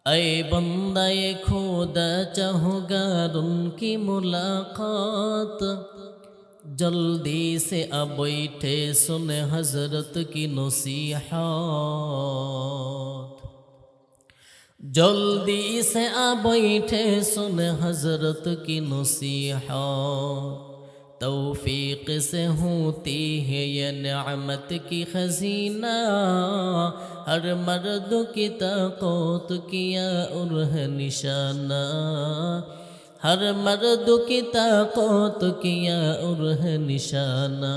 ऐ बंदाए खुदा चाहूँगा उनकी मुलाकात, जल्दी से अब बैठे सुने हजरत की नसीहत। जल्दी से अब बैठे सुने हजरत की नसीहत। तौफीक से होती है ये नेमत की खजीना, हर मर्द की ताकत किया उर्ह निशाना, हर मर्द की ताकत किया उर्ह निशाना।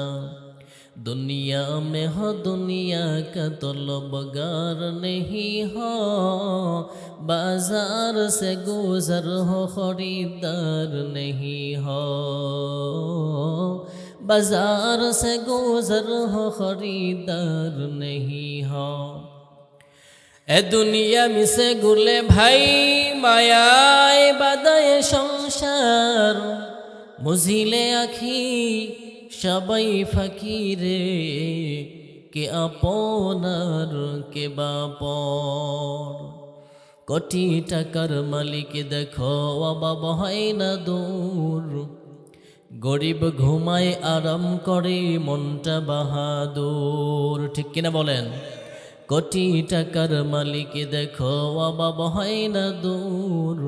दुनिया में हो दुनिया का तलबगार नहीं हो, बाजार से गुजर हो खरीदार नहीं हो, बाजार से गुजर हो खरीदार नहीं हो। ए दुनिया मिसे गुले भाई मायाए बादाए संसार, मुझिले आखी সবাই ফকিরে, কে আপনার কে বাপর। কোটি টাকার মালিক দেখো অভাব হয় না দূর, গরিব ঘুমায় আরাম করে মনটা বাহাদুর। ঠিক কিনা বলেন? কোটি টাকার মালিক দেখো অভাব হয় না দূর,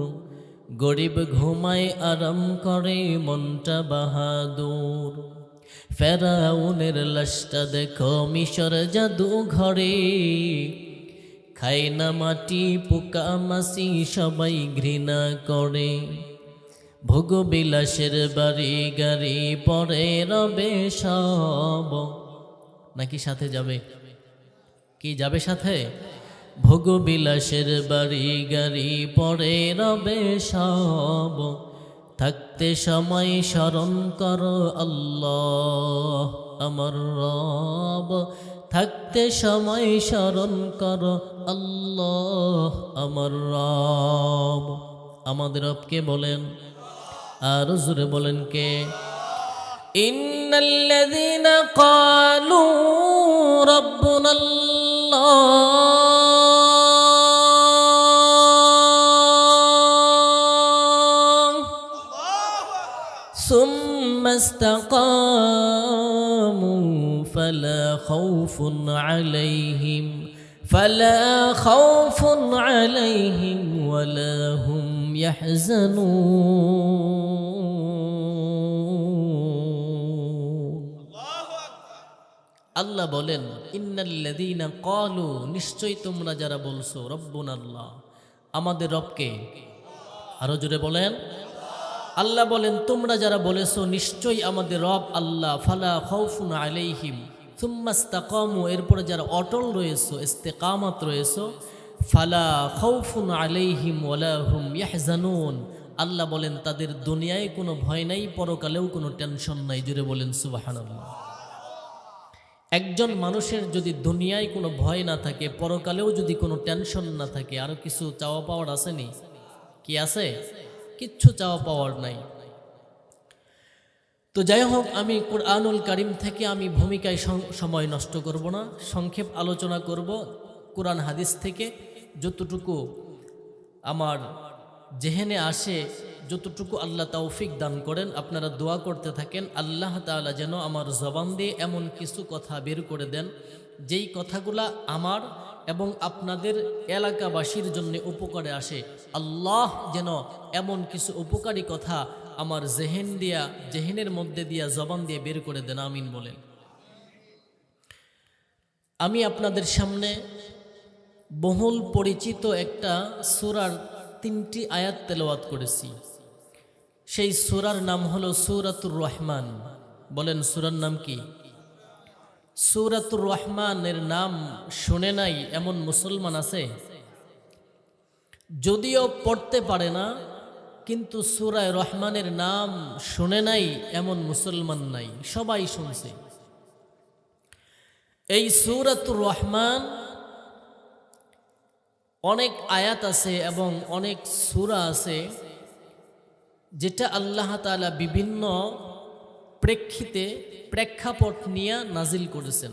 গরিব ঘুমায় আরাম করে মনটা বাহাদুর। ফেরাউনের লাশটা দেখো মিশর জাদু ঘরে, খায় না মাটি পোকা মাছি সবাই ঘৃণা করে। ভোগবিলাসের বাড়ি গাড়ি পরে রবে সব, নাকি সাথে যাবে? কি যাবে সাথে? ভোগবিলাসের বাড়ি গাড়ি পরে রবে সব, থাকতে সময় স্মরণ করো আল্লাহ আমার রব, থাকতে সময় স্মরণ করো আল্লাহ আমার রব। আমাদের রবকে বলেন, আর জোরে বলেন কে? ইন্নাল্লাযীনা ক্বালু রাব্বুনাল্লাহ ثم استقاموا فلا خوف عليهم ولا هم يحزنون। আল্লাহ বলেন ইন্নাল্লাযীনা ক্বালু, নিশ্চয় তোমরা যারা বলছো রব্বুনাল্লাহ, আমাদের রবকে। আরো জোরে বলেন। আল্লাহ বলেন তোমরা যারা বলেছো নিশ্চয়ই আমাদের রব আল্লাহ, ফালা খাউফুন আলাইহিম সুম্মা ইসতাকামু, এরপরে যারা অটল রয়েছো ইস্তেকামাত রয়েছো, ফালা খাউফুন আলাইহিম ওয়ালা হুম ইয়াহজানুন, আল্লাহ বলেন তাদের দুনিয়ায় কোনো ভয় নাই, পরকালেও কোনো টেনশন নাই। জুড়ে বলেন সুবহানাল্লাহ। একজন মানুষের যদি দুনিয়ায় কোনো ভয় না থাকে, পরকালেও যদি কোনো টেনশন না থাকে, আরো কিছু চাওয়া পাওয়ার আসেনি? কি আছে? কিচ্ছু চাওয়া পাওয়ার নাই। তো যাই হোক, আমি কুরআনুল কারীম থেকে আমি ভূমিকায় সময় নষ্ট করব না, সংক্ষেপ আলোচনা করব কুরআন হাদিস থেকে যতটুকু আমার জেহেনে আসে, যতটুকু আল্লাহ তৌফিক দান করেন। আপনারা দোয়া করতে থাকেন আল্লাহ তাআলা যেন আমার জবান দিয়ে এমন কিছু কথা বের করে দেন যেই কথাগুলা আমার এবং আপনাদের এলাকাবাসীর জন্য উপকারে আসে। আল্লাহ যেন এমন কিছু উপকারী কথা আমার জেহেনের মধ্যে দিয়া জবান দিয়ে বের করে দেন, আমিন বলেন। আমি আপনাদের সামনে বহুল পরিচিত একটা সূরার 3টি আয়াত তেলাওয়াত করেছি। সেই সূরার নাম হলো সূরাতুর রহমান। বলেন সূরার নাম কি? সূরাতুর রহমানের নাম শুনে নাই এমন মুসলমান আছে? যদিও পড়তে পারে না, কিন্তু সূরা রহমানের নাম শুনে নাই এমন মুসলমান নাই, সবাই শুনছে। এই সূরাতুর রহমান অনেক আয়াত আছে এবং অনেক সূরা আছে যেটা আল্লাহ তাআলা বিভিন্ন প্রেক্ষাপট নিয়ে নাজিল করেছেন।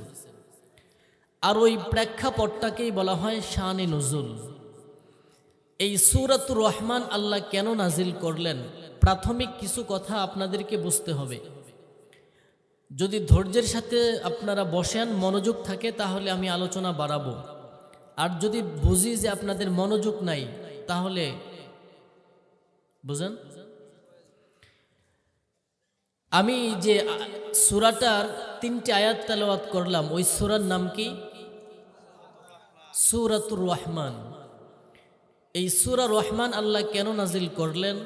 আর ওই প্রেক্ষাপটটাকেই বলা হয় শানে নুজুল। এই সূরাতুর রহমান আল্লাহ কেন নাজিল করলেন? প্রাথমিক কিছু কথা আপনাদেরকে বুঝতে হবে। যদি ধৈর্যের সাথে আপনারা বসেন, মনোযোগ থাকে, তাহলে আমি আলোচনা বাড়াবো। আর যদি বুঝি যে আপনাদের মনোযোগ নাই, তাহলে বুঝেন। আমি যে সূরাটার 3টি আয়াত তেলাওয়াত করলাম, ওই সূরার নাম কি? সূরাতুর রহমান। এই সূরা রহমান আল্লাহ কেন নাজিল করলেন?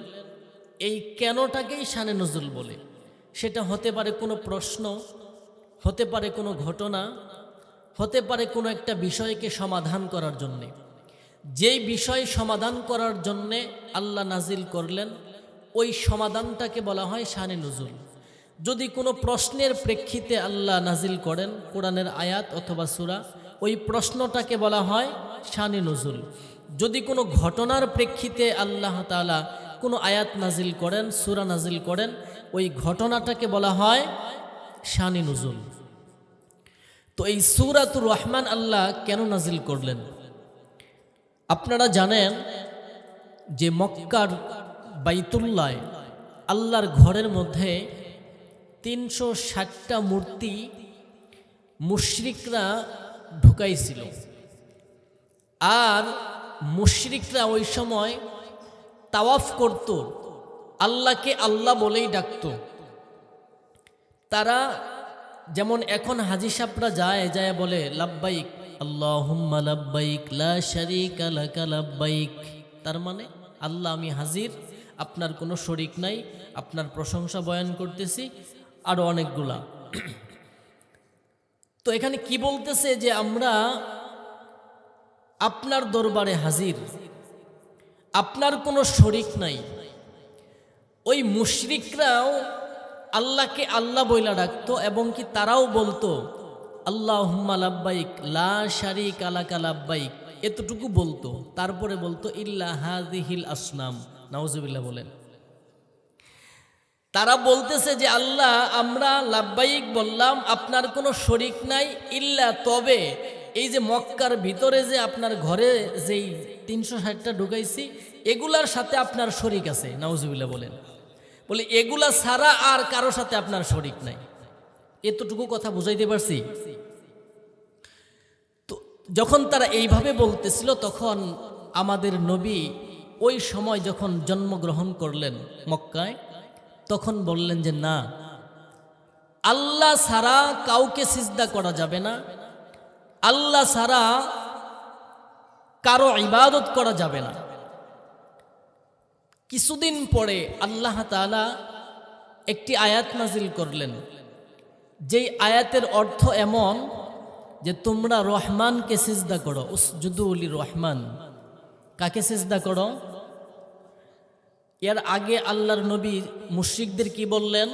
এই কেনটাকেই শানে নজুল বলে। সেটা হতে পারে কোনো প্রশ্ন, হতে পারে কোনো ঘটনা, হতে পারে কোনো একটা বিষয়কে সমাধান করার জন্যে। যেই বিষয় সমাধান করার জন্যে আল্লাহ নাজিল করলেন, ওই সমাধানটাকে বলা হয় শানে নজুল। যদি কোনো প্রশ্নের প্রেক্ষিতে আল্লাহ নাজিল করেন কোরআনের আয়াত অথবা সূরা, ওই প্রশ্নটাকে বলা হয় শানে নজুল। যদি কোনো ঘটনার প্রেক্ষিতে আল্লাহ তাআলা কোনো আয়াত নাজিল করেন, সূরা নাজিল করেন, ওই ঘটনাটাকে বলা হয় শানে নজুল। তো এই সূরাতুর রহমান আল্লাহ কেন নাজিল করলেন? আপনারা জানেন যে মক্কার বাইতুল্লাহ, আল্লাহর ঘরের মধ্যে 360টা মূর্তি মুশরিকরা ঢুকাইছিল। আর মুশরিকরা ওই সময় তাওয়াফ করত, আল্লাহকে আল্লাহ বলেই ডাকত। তারা যেমন এখন হাজী সাহেবরা যায় বলে লাব্বাইক আল্লাহুম্মা লাব্বাইক লা শারীকা লাকা লাব্বাইক। তার মানে আল্লাহ আমি হাজির, আপনার কোনো শরীক নাই, আপনার প্রশংসা বয়ান করতেছি, আরও অনেকগুলা। তো এখানে কি বলতেছে যে আমরা আপনার দরবারে হাজির, আপনার কোনো শরীক নাই। ওই মুশরিকরাও আল্লাহকে আল্লাহ বইলা ডাকতো, এবং কি তারাও বলতো আল্লাহুম্মা লাব্বাইক লা শারীকা লাকা লাব্বাইক, এতটুকু বলতো। তারপরে বলতো ইল্লা হাযিহিল আসনাম। নাউজুবিল্লাহ বলেন। তারা বলতেছে যে আল্লাহ আমরা লাব্বাইক বললাম, আপনার কোনো শরীক নাই, ইল্লা তবে এই যে মক্কার ভিতরে যে আপনার ঘরে যেই 360টা ঢুকাইছি, এগুলার সাথে আপনার শরীক আছে। নাউজুবিল্লাহ বলেন। বলে এগুলা ছাড়া আর কারো সাথে আপনার শরীক নাই। এতটুকু কথা বুঝাইতে পারছি? তো যখন তারা এইভাবে বলতেছিল, তখন আমাদের নবী ওই সময় যখন জন্মগ্রহণ করলেন মক্কায়, তখন বললেন যে না, আল্লাহ ছাড়া কাউকে সিজদা করা যাবে না, আল্লাহ ছাড়া কারো ইবাদত করা যাবে না। কিছুদিন পরে আল্লাহ তাআলা একটি আয়াত নাজিল করলেন, যেই আয়াতের অর্থ এমন যে তোমরা রহমানকে সিজদা করো। উসজুদু লির রহমান। কাকে সিজদা করো? এর আগে আল্লাহর নবী মুশরিকদের কি বললেন?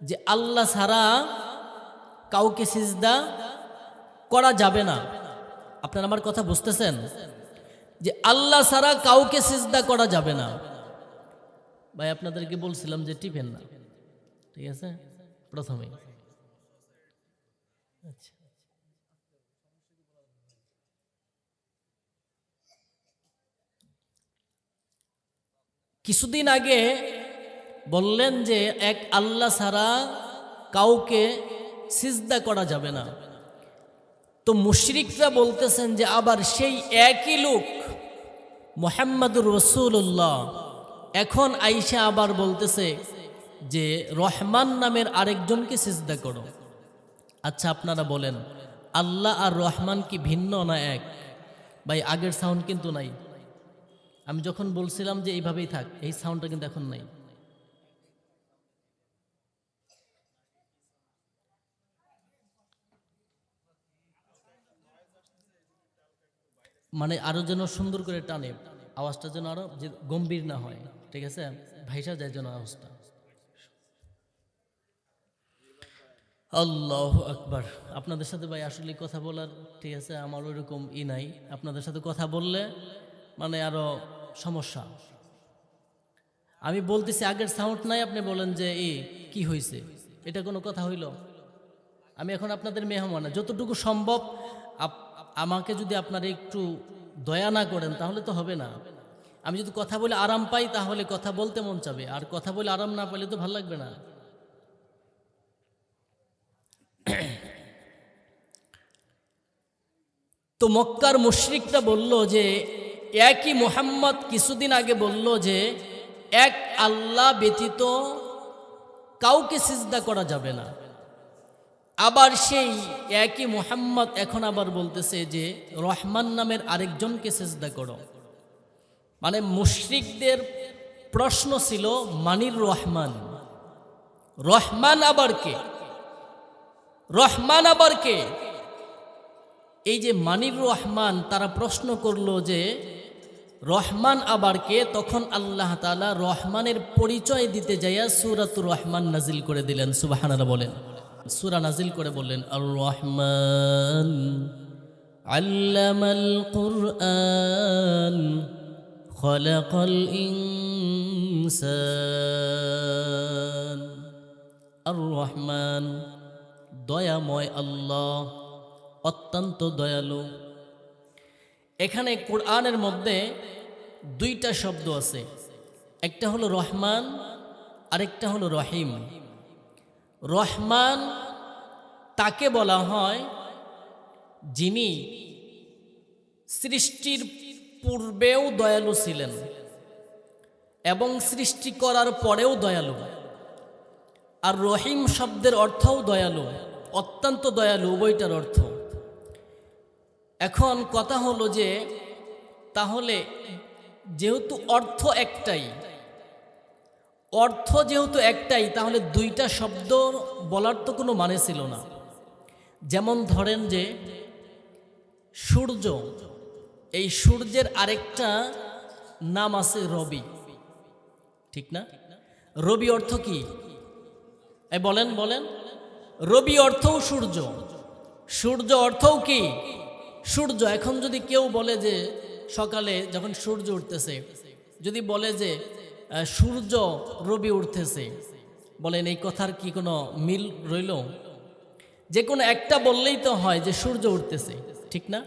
যে আল্লাহ ছাড়া কাউকে সিজদা করা যাবে না। আপনারা আমার কথা বুঝতেছেন? যে আল্লাহ ছাড়া কাউকে সিজদা করা যাবে না। ভাই আপনাদেরকে বলছিলাম যে টিপেন না, ঠিক আছে? প্রথমে আচ্ছা, কিছুদিন আগে বললেন যে এক আল্লাহ ছাড়া কাউকে সিজদা করা যাবে না। তো মুশরিকরা বলতেছেন যে আবার সেই একই লোক মুহাম্মাদুর রাসূলুল্লাহ এখন আইসা আবার বলতেছে যে রহমান নামের আরেকজনকে সিজদা করো। আচ্ছা আপনারা বলেন, আল্লাহ আর রহমান কি ভিন্ন না এক? ভাই আগের সাউন্ড কিন্তু নাই। আমি যখন বলছিলাম যে এইভাবেই থাক, এই সাউন্ডটা কিন্তু এখন নাই। মানে আরো যেন সুন্দর করে টানে, আওয়াজটা যেন আরো যে গম্ভীর না হয়, ঠিক আছে? ভাইসা যায় যেন আওয়াজটা। আল্লাহু আকবার। আপনাদের সাথে ভাই আসলে কথা বলার, ঠিক আছে, আমার ওইরকম নাই। আপনাদের সাথে কথা বললে মানে আরো সমস্যা। আমি বলতেছি আগের সাউন্ড নাই, আপনি বলেন যে কি হয়েছে, এটা কোনো কথা হইল? আমি এখন আপনাদের মেহমান, যতটুকু সম্ভব আমাকে যদি আপনারা একটু দয়া না করেন তাহলে তো হবে না। আমি যদি কথা বলে আরাম পাই তাহলে কথা বলতে মন চাবে, আর কথা বলে আরাম না পেলে তো ভালো লাগবে না। তো মক্কার মুশরিকরা বলল যে একই মুহাম্মদ কিছুদিন আগে বলল যে এক আল্লাহ ব্যতীত কাউকে সিজদা করা যাবে না, আবার সেই একই মুহাম্মদ এখন আবার বলতেছে যে রহমান নামের আরেকজনকে সিজদা করো। মানে মুশরিকদের প্রশ্ন ছিল মানির রহমান, রহমান আবার কে, রহমান আবার কে? এই যে মানির রহমান, তারা প্রশ্ন করলো যে রহমান আবার কে? তখন আল্লাহ তাআলা রহমানের পরিচয় দিতে যাইয়া সূরাতুর রহমান নাজিল করে দিলেন। সুবহানাল্লাহ বলেন। সূরা নাজিল করে বললেন আর রহমান আল্লামাল কুরআন খলাকাল ইনসান। আর রহমান দয়াময় আল্লাহ, অত্যন্ত দয়ালু। এখানে কোরআনের মধ্যে দুইটা শব্দ আছে, একটা হলো রহমান, আরেকটা হলো রহিম। রহমান তাকে বলা হয় যিনি সৃষ্টির পূর্বেও দয়ালু ছিলেন এবং সৃষ্টি করার পরেও দয়ালু। আর রহিম শব্দের অর্থও দয়ালু, অত্যন্ত দয়ালু, উভয়টার অর্থ। এখন কথা হলো যে তাহলে যেহেতু অর্থ একটাই, অর্থ যেহেতু একটাই, তাহলে দুইটা শব্দ বলার তো কোনো মানে ছিল না। যেমন ধরেন যে সূর্য, এই সূর্যের আরেকটা নাম আছে রবি, ঠিক না? রবি অর্থ কি? এই বলেন বলেন। রবি অর্থও সূর্য, সূর্য অর্থও কি? সূর্য। এখন যদি কেউ বলে যে সকালে যখন সূর্য উঠতেছে, যদি বলে যে সূর্য রবি উঠতেছে, বলেন এই কথার কি কোনো মিল রইল? যে কোনো একটা বললেই তো হয় যে সূর্য উঠতেছে, ঠিক না?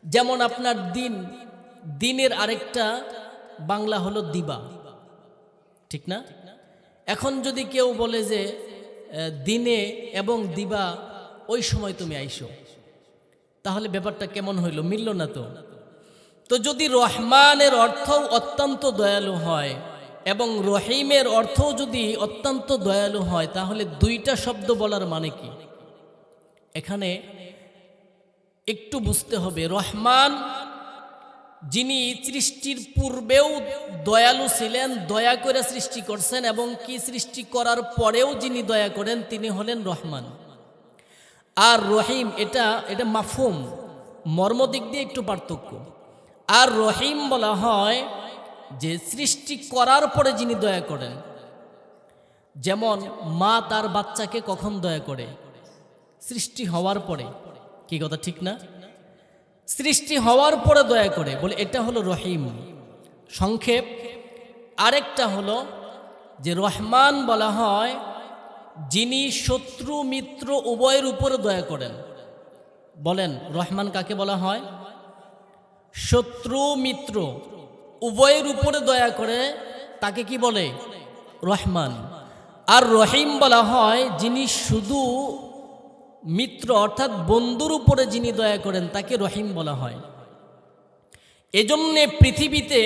যেমন আপনার দিন, দিনের আরেকটা বাংলা হলো দিবা, ঠিক না? এখন যদি কেউ বলে যে দিনে এবং দিবা ওই সময় তুমি আইসো, তাহলে ব্যাপারটা কেমন হইল? মিলল না তো। তো যদি রহমানের অর্থ অত্যন্ত দয়ালু হয় এবং রহিমের অর্থ যদি অত্যন্ত দয়ালু হয়, তাহলে দুইটা শব্দ বলার মানে কি? এখানে একটু বুঝতে হবে। রহমান যিনি সৃষ্টির পূর্বেও দয়ালু ছিলেন, দয়া করে সৃষ্টি করছেন, এবং কি সৃষ্টি করার পরেও যিনি দয়া করেন তিনি হলেন রহমান। আর রহিম এটা মাফহুম, মর্মদিক দিয়ে একটু পার্থক্য। আর রহিম বলা হয় যে সৃষ্টি করার পরে যিনি দয়া করেন। যেমন মা তার বাচ্চাকে কখন দয়া করে? সৃষ্টি হওয়ার পরে। কি কথা ঠিক না? সৃষ্টি হওয়ার পরে দয়া করে, বলে এটা হলো রহিম। সংক্ষেপ আরেকটা হলো যে রহমান বলা হয় যিনি শত্রু মিত্র উভয়ের উপরে দয়া করেন। বলেন রহমান কাকে বলা হয়? শত্রু মিত্র উভয়ের উপরে দয়া করে তাকে কি বলে? রহমান। আর রহিম বলা হয় যিনি শুধু মিত্র অর্থাৎ বন্ধুর উপরে যিনি দয়া করেন তাকে রহিম বলা হয়। এজন্যে পৃথিবীতে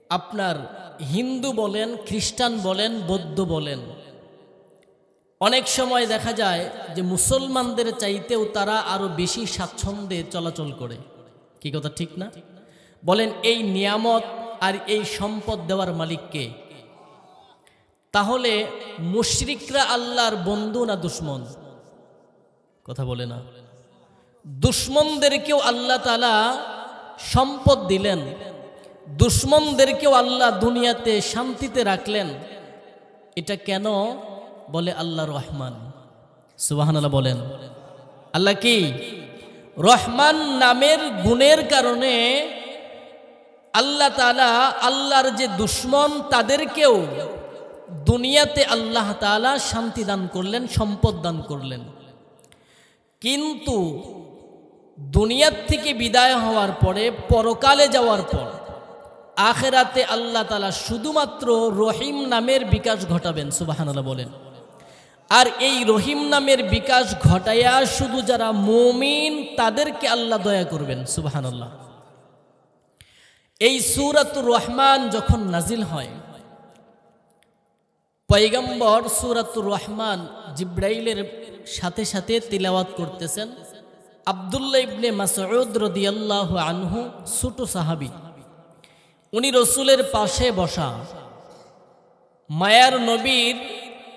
আপনার হিন্দু বলেন, খ্রিস্টান বলেন, বৌদ্ধ বলেন, অনেক সময় দেখা যায় যে মুসলমানদের চাইতেও তারা আরো বেশি স্বাচ্ছন্দ্যে চলাচল করে। কি কথা ঠিক না? বলেন এই নিয়ামত আর এই সম্পদ দেওয়ার মালিক কে? তাহলে মুশরিকরা আল্লাহর বন্ধু না দুশ্মন? কথা বলে না। দুশ্মনদেরকেও আল্লাহ তাআলা সম্পদ দিলেন, দুশ্মনদেরকেও আল্লাহ দুনিয়াতে শান্তিতে রাখলেন। এটা কেন? বলে আল্লাহ রহমান। সুবহানাল্লাহ বলেন। আল্লাহ কি? রহমান নামের গুণের কারণে আল্লাহ তাআলা আল্লাহর যে দুশ্মন তাদেরকেও দুনিয়াতে আল্লাহ তাআলা শান্তি দান করলেন, সম্পদ দান করলেন। কিন্তু দুনিয়ার থেকে বিদায় হওয়ার পরে পরকালে যাওয়ার পর আখিরাতে আল্লাহ তাআলা শুধুমাত্র রহিম নামের বিকাশ ঘটাবেন, সুবহানাল্লাহ বলেন। আর এই রহিম নামের বিকাশ ঘটায়া শুধু যারা মুমিন তাদেরকে আল্লাহ দয়া করবেন, সুবহানাল্লাহ। এই সূরাতুর রহমান যখন নাজিল হয়, পয়গম্বর সূরাতুর রহমান জিব্রাইলের সাথে সাথে তিলাওয়াত করতেছেন। আব্দুল্লাহ ইবনে মাসউদ রাদিয়াল্লাহু আনহু ছোট সাহাবী, উনি রসুলের পাশে বসা। মায়ার নবীর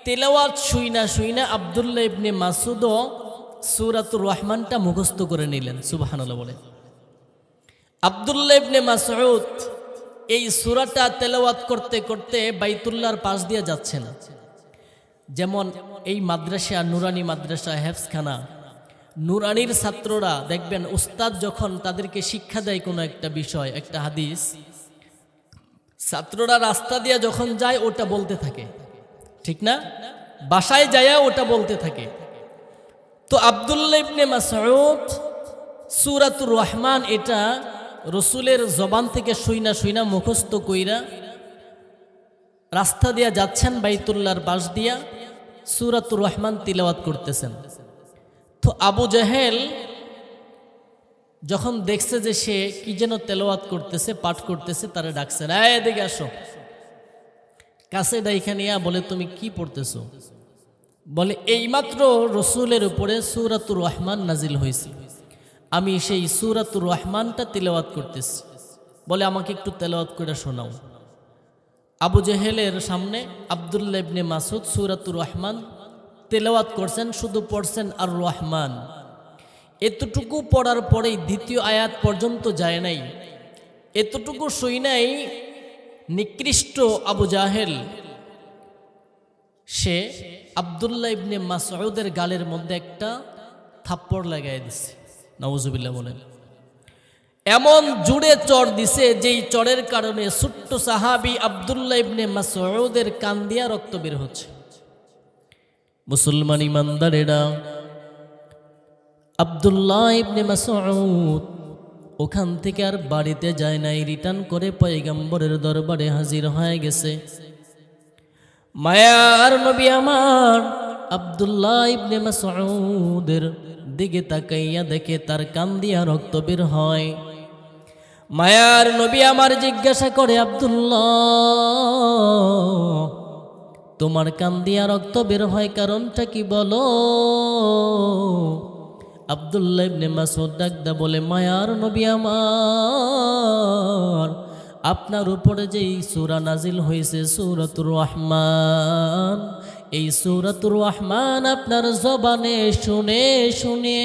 তিলাওয়াত শুইনা শুইনা আব্দুল্লাহ ইবনে মাসউদও সূরাতুর রহমানটা মুখস্থ করে নিলেন, সুবহানাল্লাহ বলেন। আব্দুল্লাহ ইবনে মাসউদ এই সূরাটা তেলাওয়াত করতে করতে বাইতুল্লাহর পাশ দিয়ে যাচ্ছেন। যেমন এই মাদ্রাসা, নুরানি মাদ্রাসা, হেফজখানা, নুরানির ছাত্ররা দেখবেন উস্তাদ যখন তাদেরকে শিক্ষা দেয় কোনো একটা বিষয়, একটা হাদিস, ছাত্ররা রাস্তা দিয়ে যখন যায় ওটা বলতে থাকে, ঠিক না? বাসায় যায় ওটা বলতে থাকে। তো আব্দুল্লাহ ইবনে মাসউদ সূরাতুর রহমান এটা রসুলের জবান থেকে শুইনা শুইনা মুখস্থ কইরা রাস্তা দিয়া যাচ্ছেন, বাইতুল্লাহর পাশ দিয়া সূরাতুর রহমান তিলাওয়াত করতেছেন। তো আবু জেহেল যখন দেখছে যে সে কি যেন তেলাওয়াত করতেছে, পাঠ করতেছে, তারে ডাকছে, এদিকে আসো। কাছে ডাইখা নিয়া বলে, তুমি কি পড়তেছো? বলে, এইমাত্র রসুলের উপরে সূরাতুর রহমান নাজিল হয়েছে, আমি সেই সূরাতুর রহমানটা তিলাওয়াত করতেছি। বলে, আমাকে একটু তেলাওয়াত করে শোনাও। আবু জেহেলের সামনে আব্দুল্লাহ ইবনে মাসউদ সূরাতুর রহমান তেলাওয়াত করছেন, শুধু পড়ছেন আর রহমান। এতটুকু পড়ার পরেই দ্বিতীয় আয়াত পর্যন্ত যায় নাই। এতটুকু শুই নাই, নিকৃষ্ট আবু জাহেল সে আব্দুল্লাহ ইবনে মাসউদের গালের মধ্যে একটা থাপ্পড় লাগাই দিছে, নাউজুবিল্লাহ বলেন। এমন জুড়ে চড় দিছে যেই চড়ের কারণে ছোট্ট সাহাবী আব্দুল্লাহ ইবনে মাসউদের কান দিয়া রক্ত বের হচ্ছে। মুসলমান ইমানদারেরা, আব্দুল্লাহ ইবনে মাসউদ ওখান থেকে আর বাড়িতে যায় নাই, রিটার্ন করে পয়গম্বরের দরবারে হাজির হয়ে গেছে। মায়ার নবী আমার আব্দুল্লাহ ইবনে মাসউদের দিকে তাকাইয়া দেখে তার কান দিয়া রক্ত বের হয়। মায়ার নবী আমার জিজ্ঞাসা করে, আব্দুল্লাহ, তোমার কান দিয়া রক্ত বের হয় কারণটা কি বলো? আব্দুল্লাহ ইবনে মাসউদ ডাকদা বলে, মায়ার নবী আমার, আপনার উপরে যেই সূরা নাজিল হয়েছে সূরাতুর রহমান, এই সূরাতুর রহমান আপনার জবানে শুনে শুনে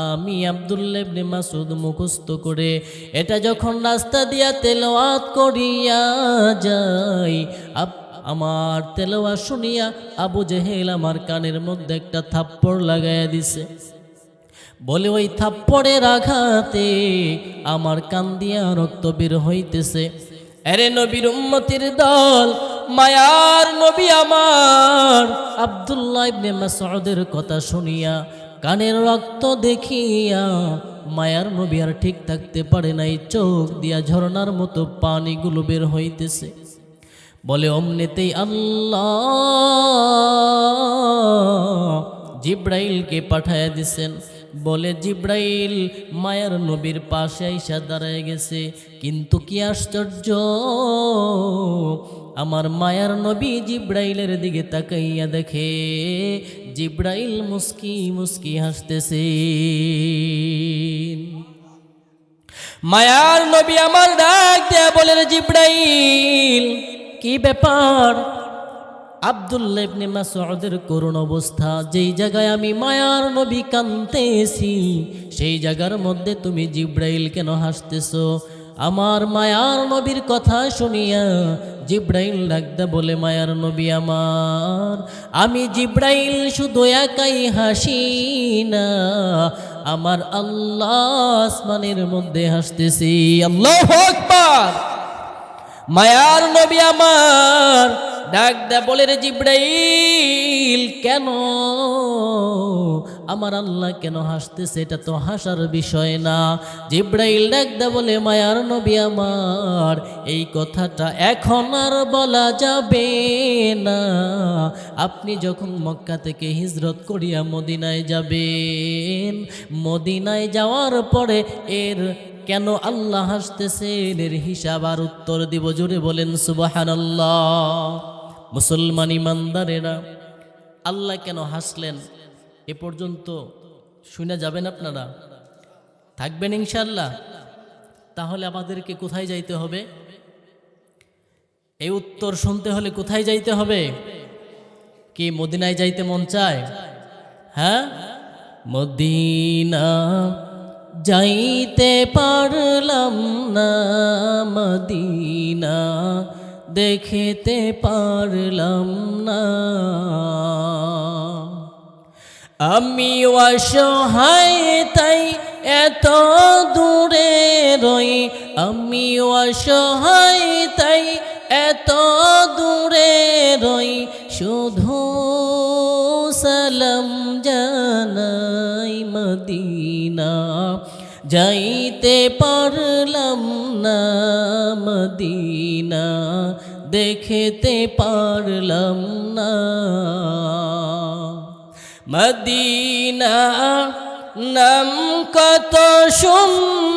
আমি আব্দুল্লাহ ইবনে মাসউদ মুখস্থ করে এটা যখন রাস্তা দিয়া তেলাওয়াত করিয়া যাই, আমার তেলাওয়াত শুনিয়া আবু জেহেল আমার কানের মধ্যে একটা থাপ্পড় লাগাইয়া দিছে। বলে, ওই থাপ্পড়ের আঘাতে আমার কান দিয়া রক্ত বের হইতেছে। আরে নবীর উম্মতির দল, মায়ার নবী আমার আব্দুল্লাহ ইবনে মাসউদের কথা শুনিয়া, কানের রক্ত দেখিয়া মায়ার নবী আর ঠিক থাকতে পারে নাই, চোখ দিয়া ঝরনার মতো পানিগুলো বের হইতেছে। বলে, অমনেতেই আল্লাহ জিব্রাইলকে পাঠায়া দিছেন। বলে, জিব্রাইল মায়ার নবীর পাশে আইসা দাঁড়ায় গেছে। কিন্তু কি আশ্চর্য, আমার মায়ার নবী জিব্রাইলের দিকে তাকাইয়া দেখে জিব্রাইল মুস্কি মুস্কি হাসতেছে। মায়ার নবী আমার ডাক দেয়া বলে, জিব্রাইল, কি ব্যাপার? আব্দুল্লাহ ইবনে মাসউদের করুণ অবস্থা, যেই জায়গায় আমি মায়ার নবী কাঁদতেছি সেই জায়গার মধ্যে তুমি জিব্রাইল কেন হাসতেছো? আমার মায়ার নবীর কথা শুনিয়া জিব্রাইল ডাকদা বলে, মায়ার নবী আমার, আমি জিব্রাইল শুধু একাই হাসি না, আমার আল্লাহ আসমানের মধ্যে হাসতেছি। আল্লাহু আকবার। মায়ার নবী আমার ডাক দে বলে, রে জিব্রাইল, কেন আমার আল্লাহ কেন হাসতেছে, এটা তো হাসার বিষয় না। জিব্রাইল ডাকদা বলে, মায়ার নবী আমার, এই কথাটা এখন আর বলা যাবে না। আপনি যখন মক্কা থেকে হিজরত করিয়া মদিনায় যাবেন, মদিনায় যাওয়ার পরে এর কেন আল্লাহ হাসতেছেন এর হিসাব আর উত্তর দিব। জোরে বলেন সুবহানাল্লাহ। মুসলমান ইমানদারেরা, আল্লাহ কেন হাসলেন এ পর্যন্ত শুনে যাবেন আপনারা? থাকবেন ইনশাআল্লাহ? তাহলে আমাদেরকে কোথায় যাইতে হবে? এই উত্তর শুনতে হলে কোথায় যাইতে হবে? কি মদিনায় যাইতে মন চায়? হ্যাঁ, মদিনা যাইতে পারলাম না, মদিনা দেখিতে পারলাম না, আমি অসহায় তাই এত দূরে রই, আমি অসহায় তাই এত দূরে রই, শুধু সালাম জানাই, মদিনা যাইতে পারলাম না, মদিনা দেখিতে পারলাম না। মদিনা নাম কত সুন্দর,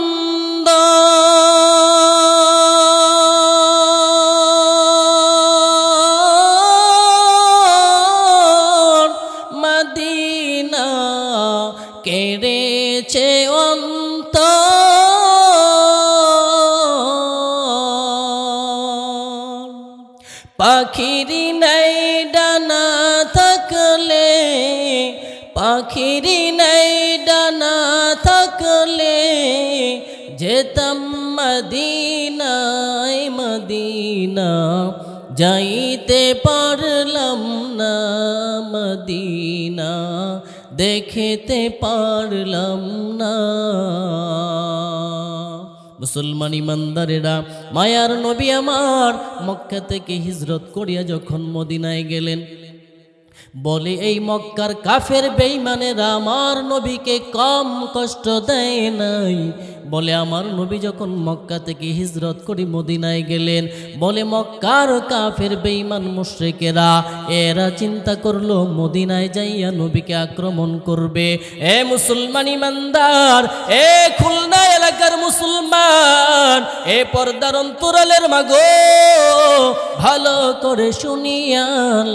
মদিনা কেড়েছে অন্তর, পাখির নাই ডানা থাকলে, পাখির নাই ডানা থাকলে, যেতাম মদিনায়, মদিনা যাইতে পারলাম না, মদিনা দেখিতে পারলাম না। মুসলমান ইমানদারেরা, মায়ার নবী আমার মক্কা থেকে হিজরত করিয়া যখন মদিনায় গেলেন, বলে এই মক্কার কাফের বেঈমানেরা আমার নবীকে কম কষ্ট দেয় নাই। বলে আমার নবী যখন মক্কা থেকে হিজরত করে মদিনায় গেলেন, বলে মক্কার কাফের বেঈমান মুশরিকেরা এরা চিন্তা করলো মদিনায় যাইয়া নবীকে আক্রমণ করবে। এ মুসলমান ইমানদার, এ খুলনা এলাকার মুসলমান, এ পর্দার অন্তরালের মাগো, ভালো করে শুনিয়া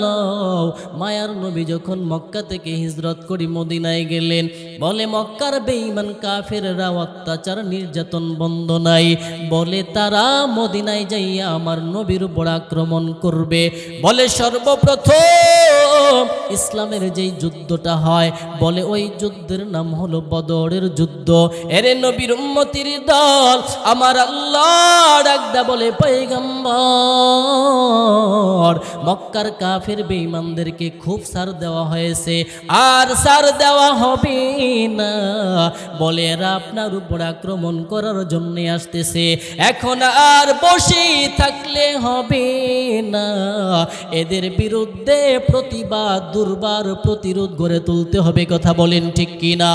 লও। মায়ার নবী যখন মক্কা থেকে হিজরত করে মদিনায় গেলেন, বলে মক্কার বেঈমান কাফেররা অত্যাচার নির্যাতন বন্ধ নাই, বলে তারা মদিনায় যাইয়া আমার নবীর উপর আক্রমণ করবে। বলে সর্বপ্রথম ইসলামের যেই যুদ্ধটা হয়, বলে ওই যুদ্ধের নাম হলো বদরের যুদ্ধ। এরে নবীর উম্মতির দল, আমার আল্লাহ ডাকদা বলে, পয়গম্বর মক্কার কাফের বেঈমানদেরকে খুব ছাড় দেওয়া হয়েছে, আর ছাড় দেওয়া হবে না। বলে এরা আপনার উপর আক্রমণ করার জন্য আসতেছে, এখন আর বসে থাকলে হবে না, এদের বিরুদ্ধে প্রতিবাদ দুর্বার প্রতিরোধ গড়ে তুলতে হবে। কথা বলেন ঠিক কিনা?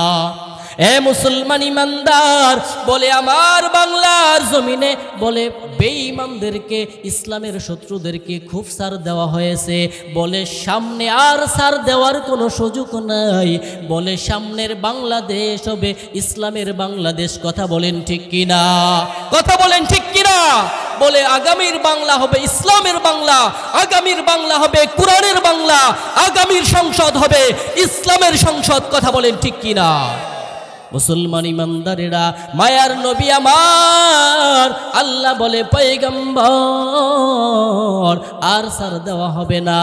এ মুসলমান ইমানদার, বলে আমার বাংলার জমিনে বলে বেঈমানদেরকে, ইসলামের শত্রুদেরকে খুব ছাড় দেওয়া হয়েছে। বলে সামনে আর ছাড় দেওয়ার কোনো সুযোগ নাই। বলে সামনের বাংলাদেশ হবে ইসলামের বাংলাদেশ। কথা বলেন ঠিক কিনা? কথা বলেন ঠিক কিনা? বলে আগামীর বাংলা হবে ইসলামের বাংলা, আগামীর বাংলা হবে কোরআনের বাংলা, আগামীর সংসদ হবে ইসলামের সংসদ। কথা বলেন ঠিক কিনা? মুসলমান ইমানদারেরা, মায়ার নবী আমার আল্লাহ বলে, পয়গম্বর আর ছাড় দেওয়া হবে না,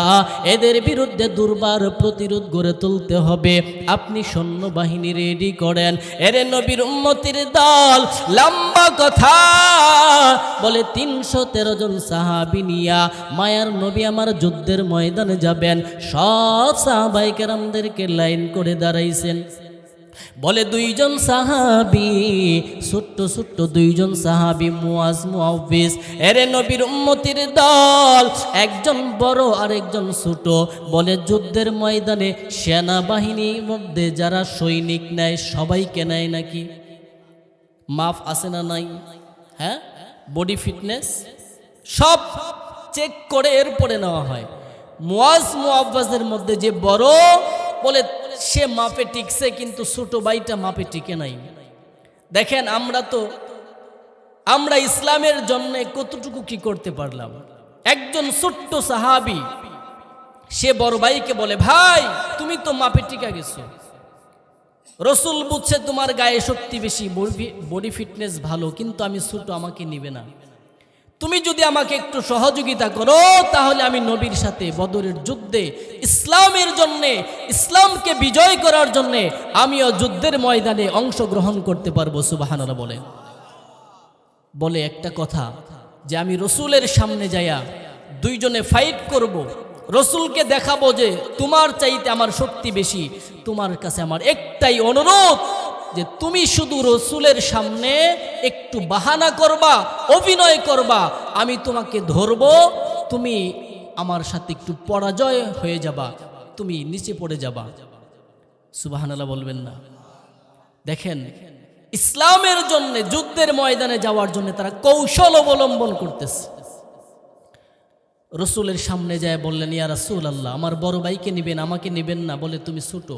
এদের বিরুদ্ধে দুর্বার প্রতিরোধ গড়ে তুলতে হবে। আপনি সৈন্যবাহিনী রেডি করেন। এরে নবীর উম্মতির দল, লম্বা কথা বলে 313 জন সাহাবী নিয়া মায়ার নবী আমার যুদ্ধের ময়দানে যাবেন। সব সাহাবায়ে কেরামদেরকে লাইন করে দাঁড়াইছেন। বলে দুইজন সাহাবী, ছোট্ট ছোট্ট দুইজন সাহাবী, মুয়াজ মুআউবিস, এরে নবীর উম্মতির দল, একজন বড় আর একজন ছোট। বলে যুদ্ধের ময়দানে সেনাবাহিনীর মধ্যে যারা সৈনিক নেয় সবাইকে নেয় নাকি? মাফ আছে না নাই? হ্যাঁ, বডি ফিটনেস সব চেক করে এরপরে নেওয়া হয়। মুয়াজ মুআউবিসের মধ্যে যে বড়, বলে সে মাপে টিকছে, কিন্তু ছোট ভাইটা মাপে টিকে নাই। দেখেন আমরা ইসলামের জন্য কতটুকু কি করতে পারলাম। একজন ছোট্ট সাহাবী সে বড় ভাইকে বলে, ভাই তুমি তো মাপে টিকা গেছো, রসুল বুঝছে তোমার গায়ে শক্তি বেশি, বডি ফিটনেস ভালো, কিন্তু আমি ছোট, আমাকে নিবে না। তুমি যদি আমাকে একটু সহযোগিতা করো তাহলে আমি নবীর সাথে বদরের যুদ্ধে ইসলামের জন্যে, ইসলামকে বিজয় করার জন্যে আমিও যুদ্ধের ময়দানে অংশগ্রহণ করতে পারবো। সুবহানাল্লাহ বলে। বলে একটা কথা, যে আমি রসুলের সামনে যাইয়া দুইজনে ফাইট করব, রসুলকে দেখাবো যে তোমার চাইতে আমার শক্তি বেশি। তোমার কাছে আমার একটাই অনুরোধ, যে তুমি শুধু রসুলের সামনে একটু বাহানা করবা, অভিনয় করবা, আমি তোমাকে ধরবো, তুমি আমার সাথে একটু পরাজয় হয়ে যাবা, তুমি নিচে পড়ে যাবা। সুবহানাল্লাহ বলবেন না? দেখেন, ইসলামের জন্য যুদ্ধের ময়দানে যাওয়ার জন্য তারা কৌশল অবলম্বন করতেছে। রসুলের সামনে যায় বললেন, ইয়া রাসূলুল্লাহ, আমার বড় ভাইকে নিবেন, আমাকে নিবেন না। বলে তুমি ছোট।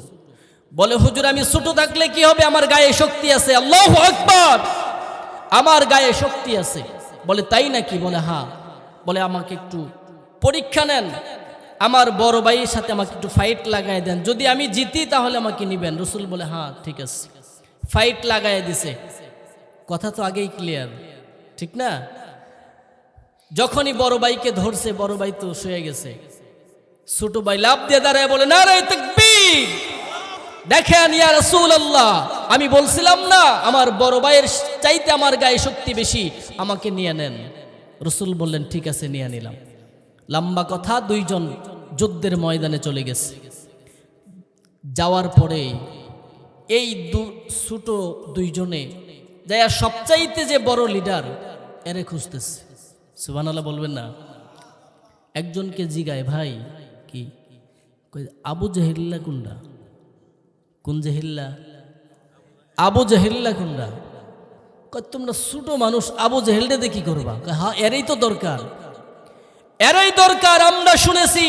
বলে হুজুর, আমি ছোট থাকলে কি হবে, আমার গায়ে শক্তি আছে। আল্লাহু আকবার, আমার গায়ে শক্তি আছে। বলে তাই নাকি? বলে হ্যাঁ। বলে আমাকে একটু পরীক্ষা নেন, আমার বড় ভাইয়ের সাথে আমাকে একটু ফাইট লাগাই দেন, যদি আমি জিতি তাহলে আমাকে নিবেন। রসুল বলে হ্যাঁ ঠিক আছে। ফাইট লাগাই দিছে। কথা তো আগেই ক্লিয়ার, ঠিক না? যখনই বড় ভাইকে ধরছে, বড় ভাই তো শুয়ে গেছে, ছোট ভাই লাফ দিয়ে দাঁড়ায় বলে, নারে তাকবীর। দেখেন ইয়া রাসূলুল্লাহ, আমি বলছিলাম না আমার বড় ভাইয়ের চাইতে আমার গায়ে শক্তি বেশি, আমাকে নিয়ে নেন। রসুল বললেন ঠিক আছে, নিয়ে নিলাম। লম্বা কথা, দুইজন যুদ্ধের ময়দানে চলে গেছে। যাওয়ার পরে এই ছোট দুইজনে যাইয়া সবচাইতে যে বড় লিডার এরে খুঁজতেছে। সুবহানাল্লাহ বলবেন না? একজনকে জিগায়, ভাই কি আবু জাহিল্লা কোনটা? কোন জাহিল্লা? আবু জাহিল্লা কোনটা? তোমরা ছোট মানুষ, আবু জাহিলটা দিয়ে কি করবা? হ্যাঁ, এরই তো দরকার, এরই দরকার। আমরা শুনেছি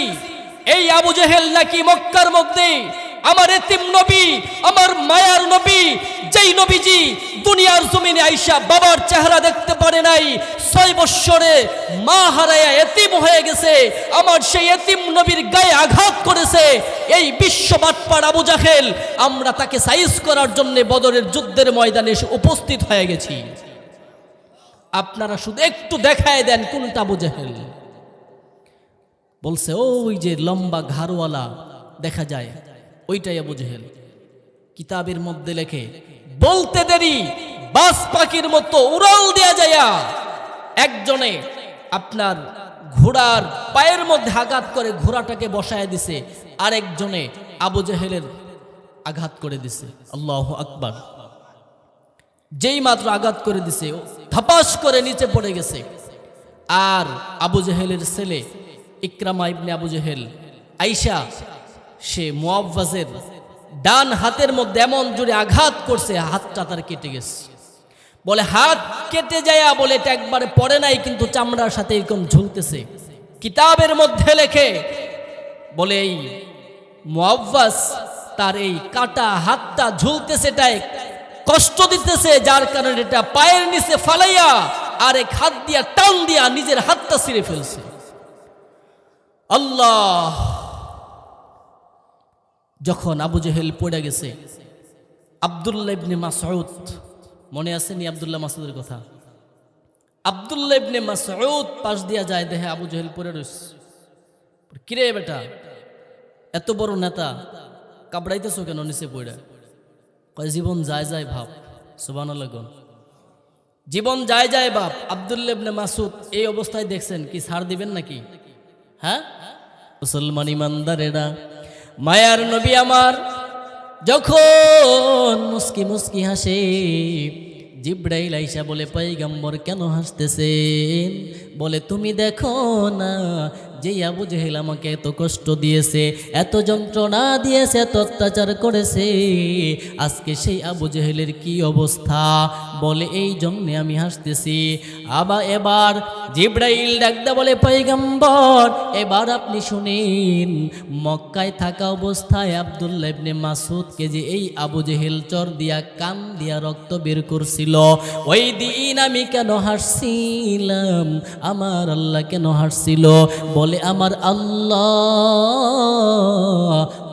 এই আবু জাহেল নাকি মক্কার মধ্যে আমার এতিম নবী, আমার মায়ার নবী, যেই নবীজি দুনিয়ার জমিনে আইসা বাবার চেহারা দেখতে পারে নাই, 6 বৎসরে মা হারায়া এতিম হয়ে গেছে, আমার সেই এতিম নবীর গায়ে আঘাত করেছে এই বিশ্ব বাটপার আবু জাহেল। আমরা তাকে সাইজ করার জন্য বদরের যুদ্ধের ময়দানে এসে উপস্থিত হয়ে গেছি। আপনারা শুধু একটু দেখায় দেন কোনটা আবু জাহেল। বলছে ওই যে লম্বা ঘাড়ওয়ালা দেখা যায়, ওইটাই আবু জাহেল। কিতাবের মধ্যে লেখে, বলতে দেরি বাস পাখির মতো উড়াল দেয়া যায়, একজনে আপনার ঘোড়ার পায়ের মধ্যে আঘাত করে ঘোড়াটাকে বসায় দিছে, আরেকজনে আবু জাহেলের আঘাত করে দিছে। আল্লাহু আকবার। যেই মাত্র আঘাত করে দিছে, ধপাস করে নিচে পড়ে গেছে। আর আবু জাহেলের ছেলে ইকরামা ইবনে আবু জাহেল আইসা, সে মুআওয়াজের ডান হাতের মধ্যে এমন জোরে আঘাত করছে, হাতটা তার কেটে গেছে। বলে হাত কেটে যায়, বলে এটা একবারে পড়ে নাই, কিন্তু চামড়ার সাথে এরকম ঝুলতেছে। কিতাবের মধ্যে লেখে, বলে এই মুআওয়াজ তার এই কাটা হাতটা ঝুলতেছে, এটাই কষ্ট দিতেছে, যার কারণে এটা পায়ের নিচে ফালাইয়া আর এক হাত দিয়া টান দিয়া নিজের হাতটা ছিঁড়ে ফেলছে। আল্লাহ! যখন আবু জাহেল পড়ে গেছে, আব্দুল্লাহ ইবনে মাসউদ, মনে আছে নি আব্দুল্লাহ মাসউদের কথা? আব্দুল্লাহ ইবনে মাসউদ পাশ দিয়া যায়, দেখে আবু জাহেল পড়ে রয়েছে। কিরে বেটা, এত বড় নেতা, কাবড়াইতেছো কেন নিচে পড়ে? কয় জীবন যায় যায় ভাব। সুবহানাল্লাহ। জীবন যায় যায় বাপ। আব্দুল্লাহ ইবনে মাসউদ এই অবস্থায় দেখছেন, কি ছাড় দিবেন নাকি? হ্যাঁ মুসলমান ইমানদারেরা, মায়ার নবী আমার যখন মুস্কি মুস্কি হাসে, জিব্রাইল আইসা বলে, পয়গম্বর কেন হাসতেছেন? বলে, তুমি দেখো না, যে আবু জেহেল আমাকে এত কষ্ট দিয়েছে, এত যন্ত্রণা দিয়েছে, এত অত্যাচার করেছে, আজকে সেই আবু জেহেলের কি অবস্থা? বলে, এই জন্যে আমি হাসতেছি। এবার জিব্রাইল ডাকদা বলে, পয়গম্বর এবার আপনি শুনেন, মক্কায় থাকা অবস্থায় আব্দুল্লাহ ইবনে মাসউদকে যে এই আবু জেহেল চর দিয়া কান দিয়া রক্ত বের করছিল, ওই দিন আমি কেন হাসছিলাম? আমার আল্লাহ কেন হাসছিল? বলে, আমার আল্লাহ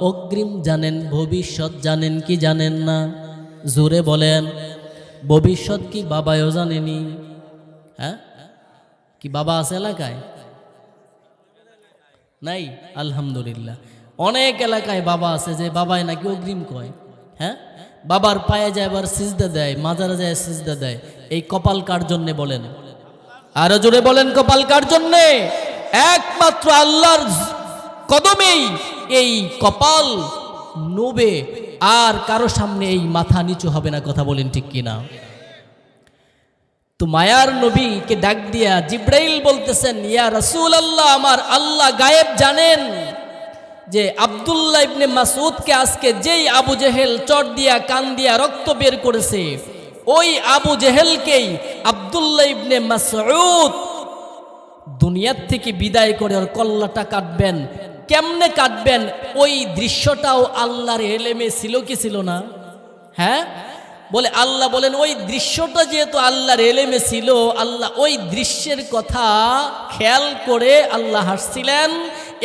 অগ্রিম জানেন, ভবিষ্যৎ জানেন কি জানেন না? জোরে বলেন, ভবিষ্যৎ কি বাবাও জানেনি? হ্যাঁ, কি বাবা আছে এলাকায়? নাই? আলহামদুলিল্লাহ, অনেক এলাকায় বাবা আছে যে বাবাই নাকি অগ্রিম কয়। হ্যাঁ, বাবার পায়ে যায়, আবার সিজদা দেয়, মাজারে যায় সিজদা দেয়। এই কপাল কার জন্যে বলেন? আরো জোরে বলেন, কপাল কার জন্যে? একমাত্র আল্লাহর কদমেই এই কপাল নবে, আর কারো সামনে এই মাথা নিচু হবে না। কথা বলেন ঠিক কিনা? তো মায়ার নবীকে ডাক দিয়া জিব্রাইল বলতেছেন, ইয়া রাসূলুল্লাহ, আমার আল্লাহ গায়েব জানেন যে আব্দুল্লাহ ইবনে মাসউদকে আজকে যেই আবু জেহেল চট দিয়া কান দিয়া রক্ত বের করেছে, ওই আবু জেহেলকেই আব্দুল্লাহ ইবনে মাসউদ দুনিয়ার থেকে বিদায় করে ওর কল্লাটা কাটবেন। কেমনে কাটবেন? ওই দৃশ্যটাও আল্লাহর এলেমে ছিল কি ছিল না? হ্যাঁ, বলে আল্লাহ বলেন, ওই দৃশ্যটা যেহেতু আল্লাহর এলেমে ছিল, আল্লাহ ওই দৃশ্যের কথা খেয়াল করে আল্লাহ হাসছিলেন,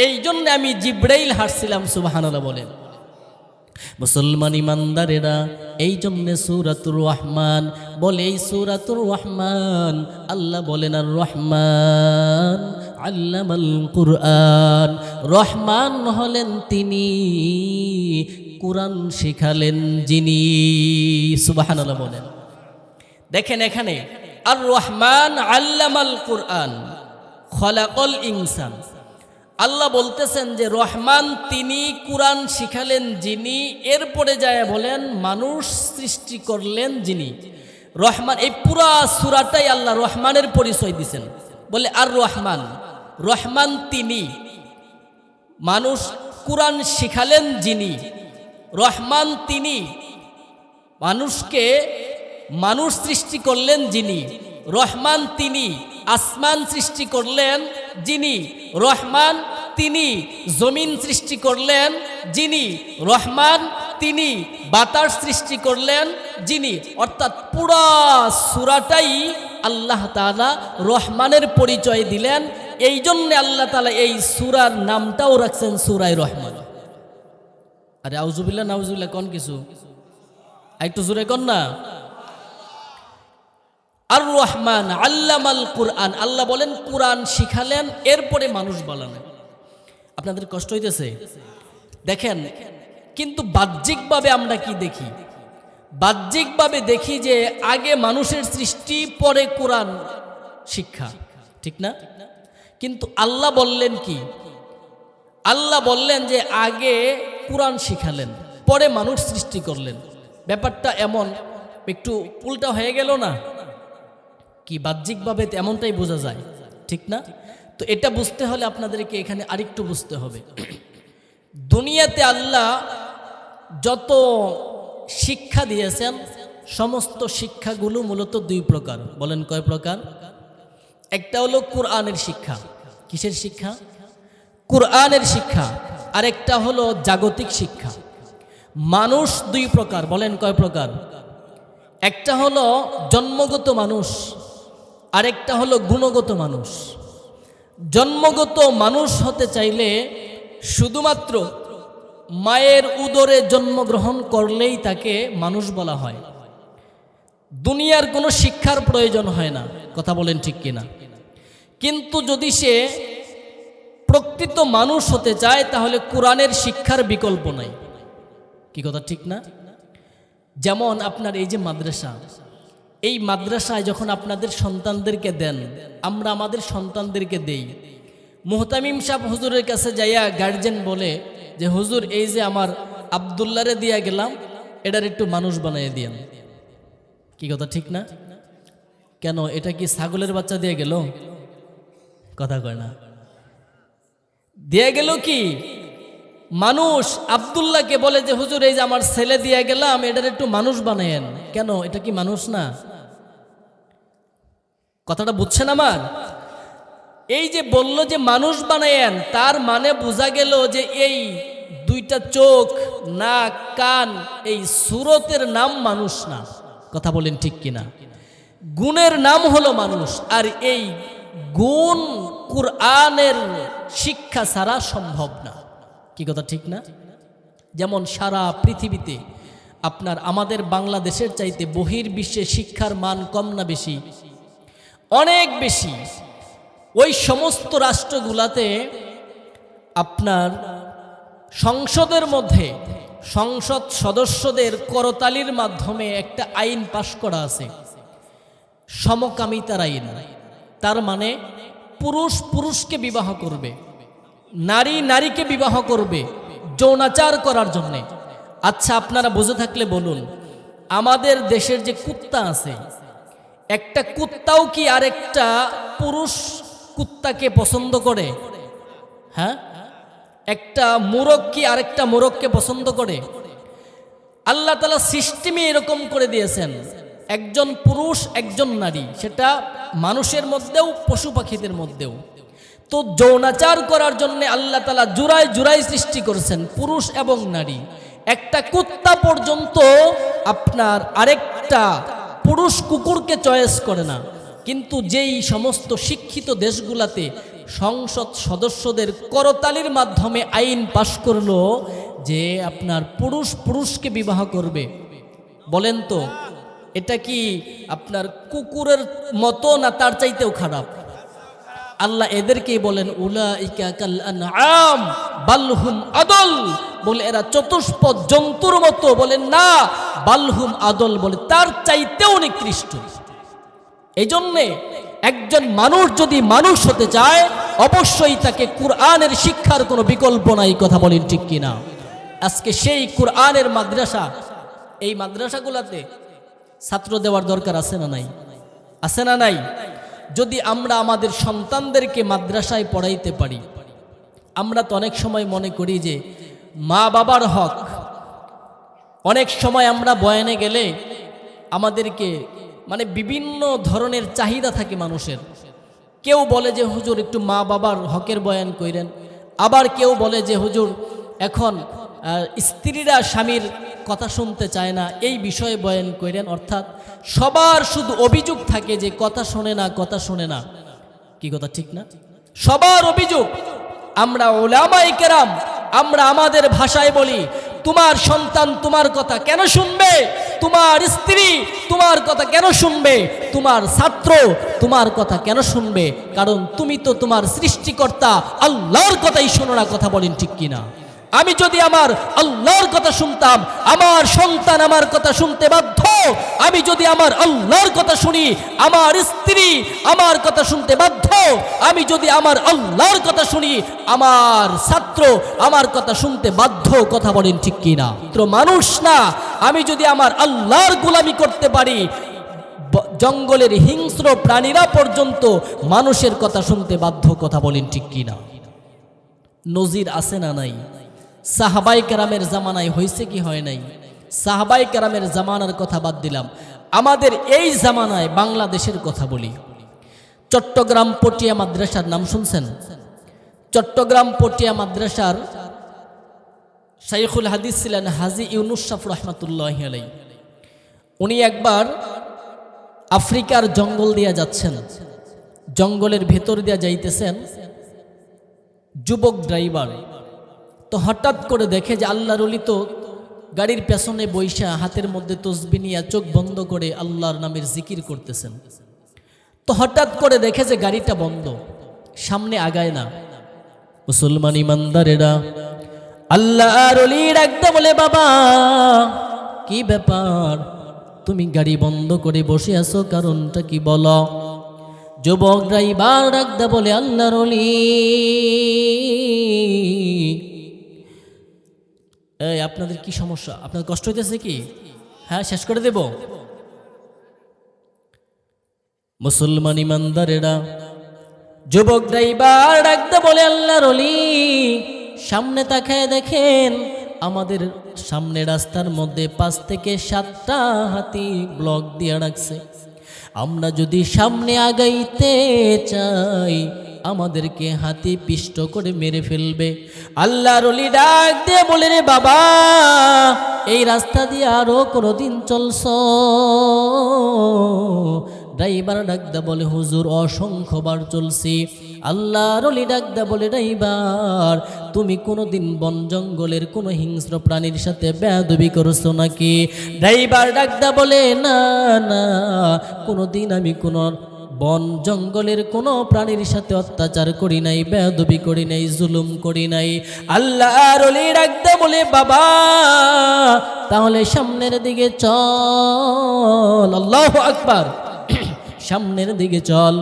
এই জন্য আমি জিব্রাইল হাসছিলাম। সুবহানাল্লাহ বলেন। মুসলমান ইমানদারেরা, এই জন্যে সূরাতুর রহমান বলে, এই সূরাতুর রহমান আল্লাহ বলেন, আর রহমান আল্লামাল কুরআন, রহমান হলেন তিনি, কুরআন শিখালেন যিনি। সুবহানাল্লাহ বলেন। দেখেন এখানে, আর রহমান আল্লামাল কুরআন খলাকাল ইনসান, আল্লাহ বলতেছেন যে রহমান তিনি, কুরআন শিখালেন যিনি, এরপরে যায় বলেন মানুষ সৃষ্টি করলেন যিনি। রহমান, এই পুরা সূরাটাই আল্লাহ রহমানের পরিচয় দিছেন। বলে, আর রহমান, রহমান তিনি, মানুষ কুরআন শিখালেন যিনি, রহমান তিনি, মানুষকে মানুষ সৃষ্টি করলেন যিনি, রহমান তিনি, আসমান সৃষ্টি করলেন যিনি, রহমান তিনি, জমিন সৃষ্টি করলেন যিনি, রহমান তিনি, বাতাস সৃষ্টি করলেন যিনি। অর্থাৎ পুরা সূরাটাই আল্লাহ তাআলা রহমানের পরিচয় দিলেন। এই জন্য আল্লাহ তাআলা এই সূরার নামটাও রাখছেন সূরায়ে রহমান। আরে আউযুবিল্লাহ নাউযুবিল্লাহ কোন কিছু, একটু জোরে কোন না। আর রহমান আল্লামাল কুরআন, আল্লাহ বলেন কুরআন শিখালেন, এরপরে মানুষ বানালেন। আপনাদের কষ্ট হইতেছে? দেখেন, কিন্তু বাহ্যিকভাবে আমরা কি দেখি? বাহ্যিকভাবে দেখি যে আগে মানুষের সৃষ্টি, পরে কুরআন শিক্ষা, ঠিক না? কিন্তু আল্লাহ বললেন কি? আল্লাহ বললেন যে আগে কুরআন শিখালেন, পরে মানুষ সৃষ্টি করলেন। ব্যাপারটা এমন একটু উল্টা হয়ে গেল না? কি বাহ্যিকভাবে এমনটাই বোঝা যায়, ঠিক না? তো এটা বুঝতে হলে আপনাদেরকে এখানে আরেকটু বুঝতে হবে। দুনিয়াতে আল্লাহ যত শিক্ষা দিয়েছেন, সমস্ত শিক্ষাগুলো মূলত দুই প্রকার। বলেন কয় প্রকার? একটা হলো কুরআনের শিক্ষা। কিসের শিক্ষা? কুরআনের শিক্ষা। আর একটা হলো জাগতিক শিক্ষা। মানুষ দুই প্রকার। বলেন কয় প্রকার? একটা হলো জন্মগত মানুষ, আরেকটা হলো গুণগত মানুষ। জন্মগত মানুষ হতে চাইলে শুধুমাত্র মায়ের উদরে জন্মগ্রহণ করলেই তাকে মানুষ বলা হয়, দুনিয়ার কোনো শিক্ষার প্রয়োজন হয় না। কথা বলেন ঠিক কিনা? কিন্তু যদি সে প্রকৃত মানুষ হতে চায়, তাহলে কোরআনের শিক্ষার বিকল্প নাই। কি কথা ঠিক না? যেমন আপনার এই যে মাদ্রাসা, এই মাদ্রাসায় যখন আপনাদের সন্তানদেরকে দেন, আমরা আমাদের সন্তানদেরকে দেই, মুহতামিম সাহেব হুজুরের কাছে যাইয়া গার্জেন বলে যে হুজুর, এই যে আমার আব্দুল্লাহরে দিয়া গেলাম, এটার একটু মানুষ বানাইয়ে দিয়াম। কি কথা ঠিক না? কেন, এটা কি ছাগলের বাচ্চা দিয়ে গেল? কথা কয় না। দিয়ে গেল কি মানুষ। আব্দুল্লাহকে বলে যে হুজুর এই যে আমার ছেলে দিয়ে গেলাম, এটার একটু মানুষ বানায়েন। কেন, এটা কি মানুষ না? কথাটা বুঝছেন আমার? এই যে বলল যে মানুষ বানায়েন, তার মানে বোঝা গেল যে এই দুইটা চোখ, নাক, কান, এই সুরতের নাম মানুষ না। কথা বলেন ঠিক কিনা? গুণের নাম হলো মানুষ। আর এই গুণ কুরআনের শিক্ষা ছাড়া সম্ভব না। কি কথা ঠিক না? যেমন সারা পৃথিবীতে আপনার আমাদের বাংলাদেশের চাইতে বহির্বিশ্বে শিক্ষার মান কম না বেশি? অনেক বেশি। ওই সমস্ত রাষ্ট্রগুলাতে আপনার সংসদের মধ্যে সংসদ সদস্যদের করতালির মাধ্যমে একটা আইন পাশ করা আছে, সমকামিতার আইন। তার মানে পুরুষ পুরুষকে বিবাহ করবে, নারী নারীকে বিবাহ করবে যৌনাচার করার জন্য। আচ্ছা, আপনারা বুঝে থাকলে বলুন, আমাদের দেশের যে কুত্তা আছে, একটা কুত্তাও কি আরেকটা পুরুষ কুত্তাকে পছন্দ করে? হ্যাঁ, একটা মোরগ কি আরেকটা মোরগকে পছন্দ করে? আল্লাহ তাআলা সিস্টেমে এরকম করে দিয়েছেন, একজন পুরুষ একজন নারী, সেটা মানুষের মধ্যেও পশু পাখিদের মধ্যেও। তো যৌনাচার করার জন্য আল্লাহ তাআলা জোড়ায় জোড়ায় সৃষ্টি করেছেন, পুরুষ এবং নারী। একটা কুত্তা পর্যন্ত আপনার আরেকটা পুরুষ কুকুরকে চয়েস করে না। কিন্তু যেই সমস্ত শিক্ষিত দেশগুলাতে সংসদ সদস্যদের করতালির মাধ্যমে আইন পাশ করলো যে আপনার পুরুষ পুরুষকে বিবাহ করবে, বলেন তো এটা কি আপনার কুকুরের মতো না তার চাইতেও খারাপ? আল্লাহ এদেরকেই বলেন উলাইকা কাল আনআম বালহুম আদল, বলে এরা চতুষ্পদ জন্তুর মতো। বলেন না, বালহুম আদল, বলে তার চাইতেও নিকৃষ্ট। এই জন্যে একজন মানুষ যদি মানুষ হতে চায়, অবশ্যই তাকে কুরআনের শিক্ষার কোনো বিকল্প নাই। কথা বলেন ঠিক কিনা? আজকে সেই কুরআনের মাদ্রাসা, এই মাদ্রাসাগুলোতে ছাত্র দেওয়ার দরকার আছে না নাই? আছে না নাই? যদি আমরা আমাদের সন্তানদেরকে মাদ্রাসায় পড়াইতে পারি, আমরা তো অনেক সময় মনে করি যে মা বাবার হক। অনেক সময় আমরা বয়ানে গেলে আমাদেরকে মানে বিভিন্ন ধরনের চাহিদা থাকে মানুষের। কেউ বলে যে হুজুর একটু মা বাবার হকের বয়ান কইরেন, আবার কেউ বলে যে হুজুর এখন স্ত্রীরা স্বামীর কথা শুনতে চায় না, এই বিষয়ে বয়ান কইরেন। অর্থাৎ সবার শুধু অভিযোগ থাকে যে কথা শোনে না, কথা শোনে না। কি কথা ঠিক না? সবার অভিযোগ। আমরা উলামায়ে কেরাম, আমরা আমাদের ভাষায় বলি, তোমার সন্তান তোমার কথা কেন শুনবে? তোমার স্ত্রী তোমার কথা কেন শুনবে? তোমার ছাত্র তোমার কথা কেন শুনবে? কারণ তুমি তো তোমার সৃষ্টিকর্তা আল্লাহর কথাই শোনো না। কথা বলেন ঠিক কিনা? আমি যদি আমার আল্লাহর কথা শুনতাম, আমার সন্তান আমার কথা শুনতে বাধ্য। আমি যদি আমার আল্লাহর কথা শুনি, আমার স্ত্রী আমার কথা শুনতে বাধ্য। আমি যদি আমার আল্লাহর কথা শুনি, আমার ছাত্র আমার কথা শুনতে বাধ্য। কথা বলেন ঠিক কিনা? তো মানুষ না, আমি যদি আমার আল্লাহর গোলামি করতে পারি, জঙ্গলের হিংস্র প্রাণীরা পর্যন্ত মানুষের কথা শুনতে বাধ্য। কথা বলেন ঠিক কিনা? নজির আছে না নাই? সাহাবায়ে কেরামের জামানায় হয়েছে কি হয় নাই? সাহাবায়ে কেরামের জামানার কথা বাদ দিলাম, আমাদের এই জামানায় বাংলাদেশের কথা বলি। চট্টগ্রাম পটিয়া মাদ্রাসার নাম শুনছেন? চট্টগ্রাম পটিয়া মাদ্রাসার শাইখুল হাদিস ছিলেন হাজী ইউনুস শাহ রহমাতুল্লাহি আলাইহি। উনি একবার আফ্রিকার জঙ্গল দিয়ে যাচ্ছেন, জঙ্গলের ভেতর দিয়ে যাইতেছেন, যুবক ড্রাইভার। তো হঠাৎ করে দেখে যে আল্লাহর ওলি তো গাড়ির পেছনে বৈশা হাতের মধ্যে তসবিহ নিয়ে চোখ বন্ধ করে আল্লাহর নামের জিকির করতেছেন। তো হঠাৎ করে দেখে যে গাড়িটা বন্ধ, সামনে আগায় না। মুসলমান ইমানদারেরা আল্লাহর ওলি ডাকতে বলে, বাবা কি ব্যাপার, তুমি গাড়ি বন্ধ করে বসে আছো, কারণটা কি বলো? যুবক ড্রাইভার ডাকতে বলে, আল্লাহর ওলি এই আপনাদের কি সমস্যা? আপনার কষ্ট হইতেছে কি? হ্যাঁ, শেষ করে দেব। মুসলমান ইমানদারেরা, যুবক ড্রাইভার ডাকতে বলে, আল্লাহর ওলি সামনে তাকায় দেখেন, আমাদের সামনে রাস্তার মধ্যে 5 থেকে 7টা হাতি ব্লক দিয়ে রাখছে। আমরা যদি সামনে আগাইতে চাই আমাদেরকে হাতি পিষ্ট করে মেরে ফেলবে। আল্লাহর ওলি ডাক দিয়ে বলে, রে বাবা, এই রাস্তা দিয়ে আরো কোনোদিন চলছ? ড্রাইভার ডাকদা বলে, হুজুর অসংখ্যবার চলছি। আল্লাহর ওলি ডাকদা বলে, ড্রাইভার তুমি কোনোদিন বন জঙ্গলের কোনো হিংস্র প্রাণীর সাথে বেয়াদবি করছো নাকি? ড্রাইভার ডাকদা বলে, না না, কোনোদিন আমি কোনো বন জঙ্গলের কোনো প্রাণীর সাথে অত্যাচার করি নাই, বেয়াদবি করি নাই, জুলুম করি নাই। আল্লাহর ওলি ডাকদা বলে, বাবা তাহলে সামনের দিকে চল। আল্লাহু আকবার, সামনের দিকে চল।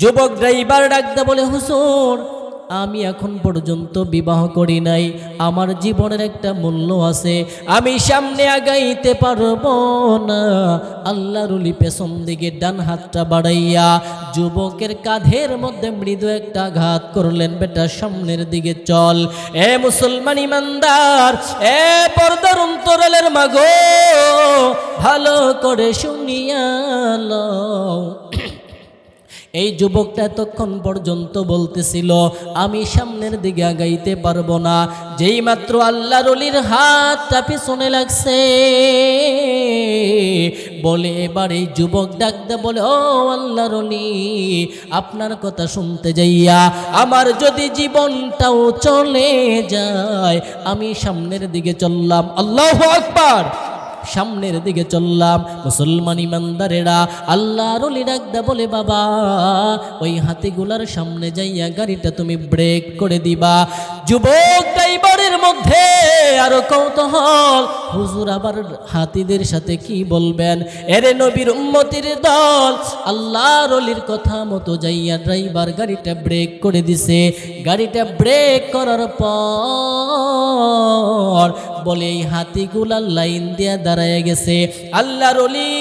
যুবক ড্রাইভার ডাকদা বলে, হুজুর আমি এখন পর্যন্ত বিবাহ করি নাই, আমার জীবনের একটা মূল্য আছে, আমি সামনে আগাইতে পারবো না। আল্লাহর ওলি পেছন দিকে ডান হাতটা বাড়াইয়া যুবকের কাঁধের মধ্যে মৃদু একটা আঘাত করলেন, বেটা সামনের দিকে চল। এ মুসলমান ইমানদার, এ পর্দার অন্তরালের মাগো, ভালো করে শুনিয়া লও। এই যুবকটা এতক্ষণ পর্যন্ত বলতেছিল আমি সামনের দিকে আগাইতে পারবো না, যেই মাত্র আল্লাহর ওলির হাতটা পিছনে লাগছে বলে এবার এই যুবক ডাকতে বলে, ও আল্লাহর ওলি, আপনার কথা শুনতে যাইয়া আমার যদি জীবনটাও চলে যায়, আমি সামনের দিকে চললাম। আল্লাহু আকবার, সামনের দিকে চললাম। মুসলমান ইমানদারেরা, আল্লাহর ওলি ডাকদা বলে, বাবা ওই হাতিগুলার সামনে যাইয়া গাড়িটা তুমি ব্রেক করে দিবা। যুবক ড্রাইভারের মধ্যে আরো কৌতূহল, হুজুর আবার হাতিদের সাথে কি বলবেন? এরে নবীর উম্মতির দল, আল্লাহর ওলির কথা মতো যাইয়া ড্রাইভার গাড়িটা ব্রেক করে দিছে। গাড়িটা ব্রেক করার পর বলে এই হাতিগুলার লাইন দিয়া দাঁড়ায় গেছে। আল্লাহর ওলি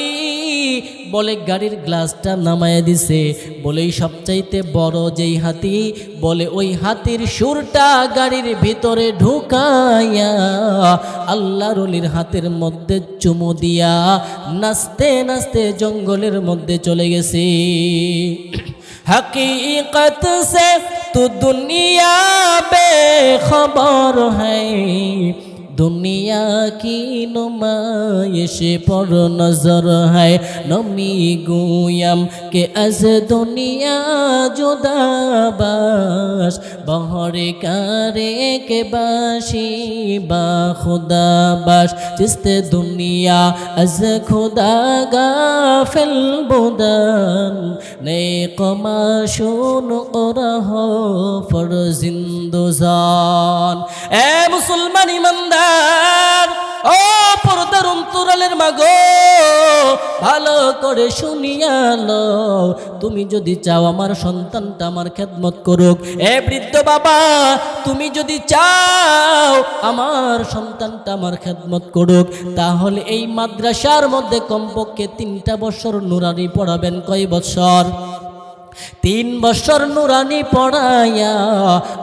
বলে গাড়ির গ্লাসটা নামায় দিছে, বলে সবচাইতে বড় যেই হাতি, বলে ওই হাতির সুরটা গাড়ির ভিতরে ঢুকাইয়া আল্লাহর ওলির হাতের মধ্যে চুমু দিয়া নাচতে নাচতে জঙ্গলের মধ্যে চলে গেছে। हकीकत से तू दुनिया बेखबर है, दुनिया की नुमाइश पर नजर है, नमी गुयम के अज दुनिया जुदा बाश, बहर करे के बाशी बा खुदा बाश, जिसते दुनिया अज खुदा गाफिल बुदन, नेक माशून रहो फरजिंदुजान। ए मुसलमान ईमानदार, ও পর্দার অন্তরালের মাগো, ভালো করে শুনিয়া লও। তুমি যদি চাও আমার সন্তানটা আমার খেদমত করুক, এ বৃদ্ধ বাবা তুমি যদি চাও আমার সন্তানটা আমার খেদমত করুক, তাহলে এই মাদ্রাসার মধ্যে কমপক্ষে 3টা বছর নুরানি পড়াবেন। কয় বছর? 3 বছর নুরানি পড়াইয়া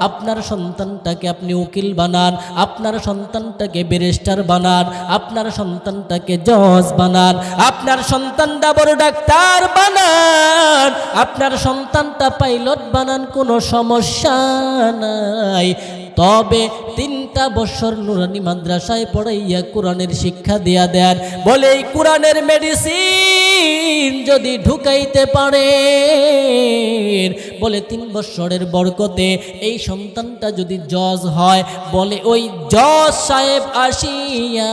আপনার সন্তানটাকে আপনি উকিল বানান, আপনার সন্তানটাকে ব্যারিস্টার বানান, আপনার সন্তানটাকে জজ বানান, আপনার সন্তানটা বড় ডাক্তার বানান, আপনার সন্তানটা পাইলট বানান, কোনো সমস্যা নাই। তবে 3টা বছর নুরানি মাদ্রাসায় পড়াইয়া কোরআনের শিক্ষা দিয়া দেন। বলে এই কোরআনের মেডিসিন যদি ঢুকাইতে পারে, বলে 3 বছরের বরকতে এই সন্তানটা যদি জজ হয়, বলে ওই জজ সাহেব আসিয়া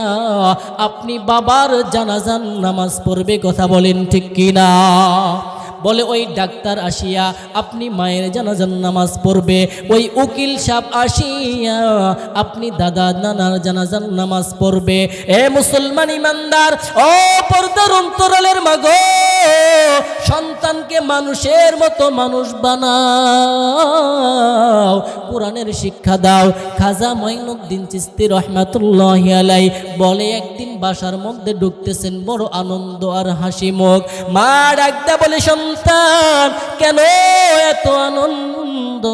আপনি বাবার জানাজার নামাজ পড়বে। কথা বলেন ঠিক কিনা? বলে ওই ডাক্তার আসিয়া আপনি মায়ের জানাজার নামাজ পড়বে, ওই উকিল সাহেব আসিয়া আপনি দাদা নানার জানাজার নামাজ পড়বে। এ মুসলমান ইমানদার, ও পর্দার অন্তরালের মাগো, সন্তানকে মানুষের মতো মানুষ বানাও, কোরআনের শিক্ষা দাও। খাজা মঈনুদ্দিন চিশতি রহমাতুল্লাহি আলাইহি বলে, একদিন বাসার মধ্যে ঢুকতেছেন, বড় আনন্দ আর হাসি মুখ। মা ডাকতে বলে, সন্তান কেন এত আনন্দ?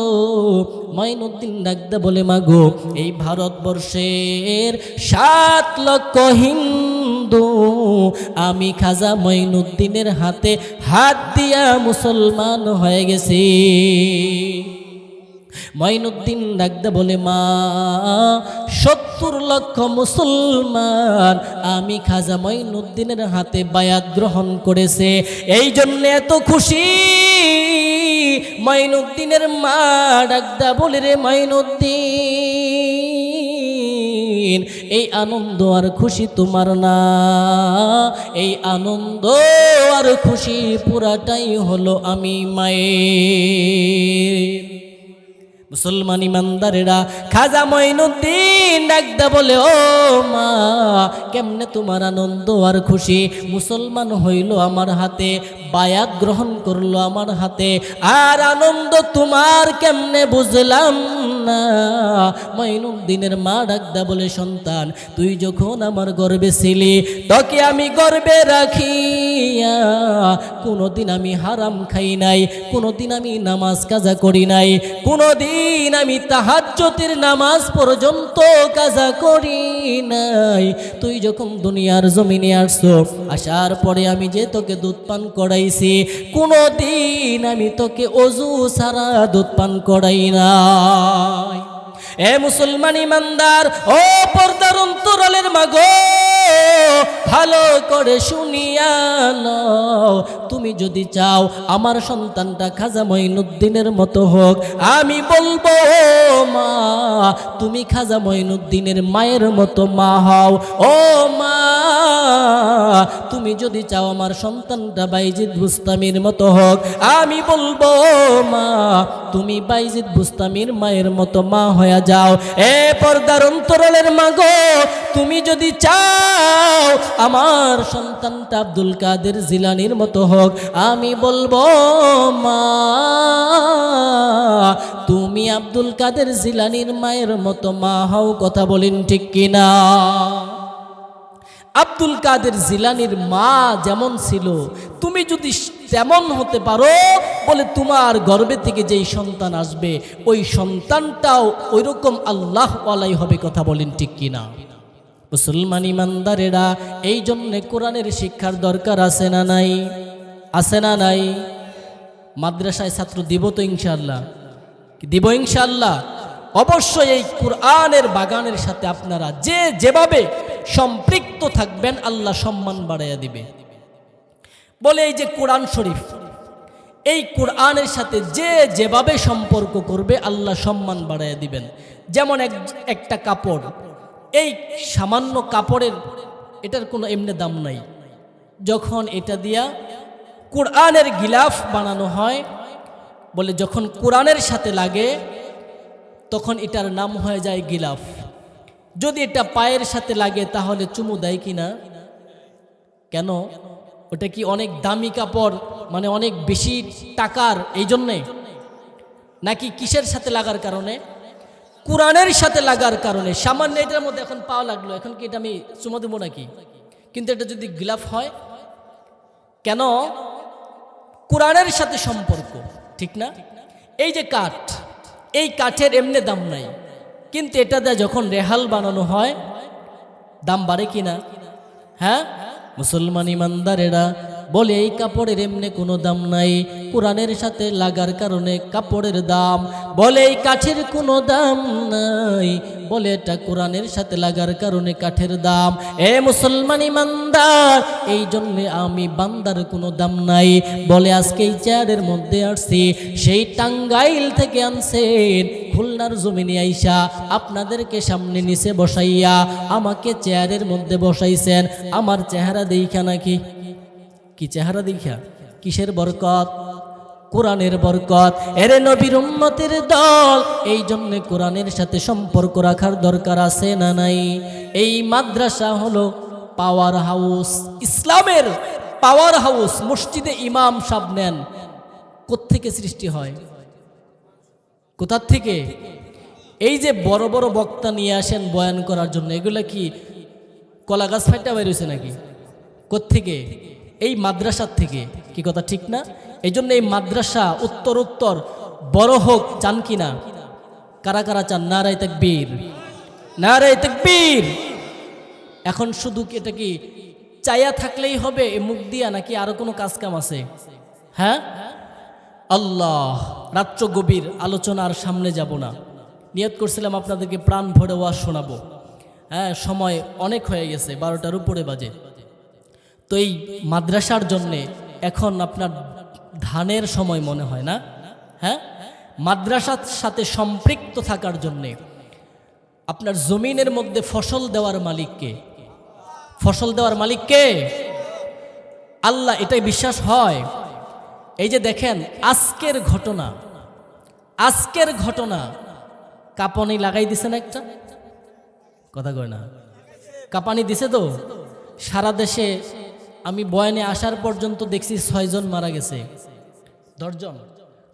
মঈনুদ্দিন ডাকতে বলে, মাগো এই ভারতবর্ষের 7 লক্ষ হিন্দু আমি খাজা মঈনুদ্দিনের হাতে হাত দিয়া মুসলমান হয়ে গেছি। মঈনুদ্দিন ডাকতে বলে, মা 70 লক্ষ মুসলমান আমি খাজা মঈনুদ্দিনের হাতে বায়াত গ্রহণ করেছে, এই জন্য এত খুশি। মঈনুদ্দিনের মা ডাকতে বলে, রে মঈনুদ্দিন এই আনন্দ আর খুশি তোমার না, এই আনন্দ আর খুশি পুরাটাই হলো আমি মায়ের। মুসলমান ইমানদারেরা খাজা মঈনুদ্দিন ডাকতে বলে, ও মা কেমনে তোমার আনন্দ আর খুশি? মুসলমান হইল আমার হাতে, বায়াত গ্রহণ করলো আমার হাতে, আর আনন্দ তোমার কেমনে বুঝলাম না। মঈনুদ্দিনের মা ডাকতে বলে, সন্তান তুই যখন আমার গর্ভে ছিলি, তোকে আমি গর্ভে রাখিয়া কোনোদিন আমি হারাম খাই নাই, কোনোদিন আমি নামাজ কাজা করি নাই, কোনোদিন আমি তাহাজ্জুদের নামাজ পর্যন্ত কাজা করি নাই। তুই যখন দুনিয়ার জমিনে আসছো, আসার পরে আমি যে তোকে দুধ পান করাইছি, কোনোদিন আমি তোকে ওযু ছাড়া দুধ পান করাই নাই। এ মুসলমান ইমানদার, ও পর্দার অন্তরালের মাগো, ভালো করে শুনিয়া নাও। তুমি যদি চাও আমার সন্তানটা খাজা মঈনুদ্দিনের মতো হোক, আমি বলবো মা তুমি খাজা মঈনুদ্দিনের মায়ের মতো মা হও। ও মা তুমি যদি চাও আমার সন্তানটা বাইজিদ বুস্তামির মতো হোক, আমি বলবো মা তুমি বাইজিদ বুস্তামির মায়ের মতো মা হয়ে যাও। এ পর্দার অন্তরালের মাগো, তুমি যদি চাও আমার সন্তানটা আব্দুল কাদের জিলানীর মতো হোক, আমি বলবো মা তুমি আব্দুল কাদের জিলানীর মায়ের মতো মা হও। কথা বলেন ঠিক কিনা? আব্দুল কাদের জিলানীর মা যেমন ছিল, তুমি যদি তেমন হতে পারো, বলে তোমার গর্ভে থেকে যেই সন্তান আসবে ওই সন্তানটাও ওইরকম আল্লাহওয়ালাই হবে। কথা বলেন ঠিক কিনা? মুসলমান ইমানদারেরা, এই জন্যে কোরআনের শিক্ষার দরকার আছে না নাই? আছে না নাই? মাদ্রাসায় ছাত্র দিব তো ইনশাআল্লাহ? দিব ইনশাআল্লাহ। অবশ্যই এই কোরআনের বাগানের সাথে আপনারা যে যেভাবে সম্পৃক্ত থাকবেন, আল্লাহ সম্মান বাড়াইয়া দিবে। বলে এই যে কোরআন শরীফ, এই কোরআনের সাথে যে যেভাবে সম্পর্ক করবে, আল্লাহ সম্মান বাড়াইয়া দিবেন। যেমন একটা কাপড়, এই সামান্য কাপড়ের এটার কোনো এমনি দাম নাই। যখন এটা দিয়া কোরআনের গিলাফ বানানো হয়, বলে যখন কোরআনের সাথে লাগে তখন এটার নাম হয়ে যায় গিলাফ। যদি এটা পায়ের সাথে লাগে তাহলে চুমু দেয় কিনা? কেন? ওটা কি অনেক দামি কাপড়, মানে অনেক বেশি টাকার, এই জন্যে? নাকি কিসের সাথে লাগার কারণে? কোরআনের সাথে লাগার কারণে। সামান্য এটার মধ্যে এখন পাওয়া লাগলো, এখন কি এটা আমি চুমা দেবো নাকি? কিন্তু এটা যদি গিলাফ হয়, কেন? কোরআনের সাথে সম্পর্ক, ঠিক না? এই যে কাঠ, এই কাঠের এমনি দাম নাই, কিন্তু এটা দিয়ে যখন রেহাল বানানো হয় দাম বাড়ে কিনা? হ্যাঁ মুসলমান ইমানদারেরা, বলে এই কাপড়ের এমনি কোনো দাম নাই, কোরআনের সাথে লাগার কারণে কাপড়ের দাম। বলে এই কাঠের কোনো দাম নাই, বলে এটা কোরআনের সাথে লাগার কারণে কাঠের দাম। এ মুসলমান ইমানদার, এই জন্যে আমি বান্দার কোনো দাম নাই। বলে আজকে এই চেয়ারের মধ্যে আসছি, সেই টাঙ্গাইল থেকে আনছেন, খুলনার জমিনে আইসা আপনাদেরকে সামনে নিচে বসাইয়া আমাকে চেয়ারের মধ্যে বসাইছেন। আমার চেহারা দেখা নাকি? কি চেহারা দেখা? কিসের বরকত? কোরআনের বরকত। এরে নবীর উম্মতের দল, এই জন্য কোরআনের সাথে সম্পর্ক রাখার দরকার আছে না নাই? এই মাদ্রাসা হলো পাওয়ার হাউস, ইসলামের পাওয়ার হাউস মসজিদে ইমাম সাহেব নেন, কোত্থেকে সৃষ্টি হয়? কোথার থেকে? এই যে বড় বড় বক্তা নিয়ে আসেন বয়ান করার জন্য, এগুলা কি কলা গাছ ফাইটা বের হয়েছে নাকি? কোত্থেকে? এই মাদ্রাসার থেকে। কি কথা ঠিক না? এই জন্য এই মাদ্রাসা উত্তর বড় হোক চান কিনা? কারা কারা চান? নারায়ে তাকবীর, নারায়ে তাকবীর। এখন শুধু এটা কি চায়া থাকলেই হবে এ মুখ দিয়া, নাকি আরো কোনো কাজ কাম আছে? হ্যাঁ আল্লাহ, রাত্র গভীর আলোচনার সামনে যাব না। নিয়ত করছিলাম আপনাদেরকে প্রাণ ভরে ওয়াজ শোনাবো। হ্যাঁ, সময় অনেক হয়ে গেছে, 12টার উপরে বাজে। তো এই মাদ্রাসার জন্যে এখন আপনার ধানের সময় মনে হয় না? হ্যাঁ, মাদ্রাসার সাথে সম্পৃক্ত থাকার জন্যে আপনার জমিনের মধ্যে ফসল দেওয়ার মালিককে, ফসল দেওয়ার মালিককে আল্লাহ, এটাই বিশ্বাস হয়। এই যে দেখেন আজকের ঘটনা, কাঁপানি লাগাই দিছেন একটা, কথা কয় না, কাঁপানি দিছে তো। সারা দেশে আমি বয়ানে আসার পর্যন্ত দেখছি 6 জন মারা গেছে,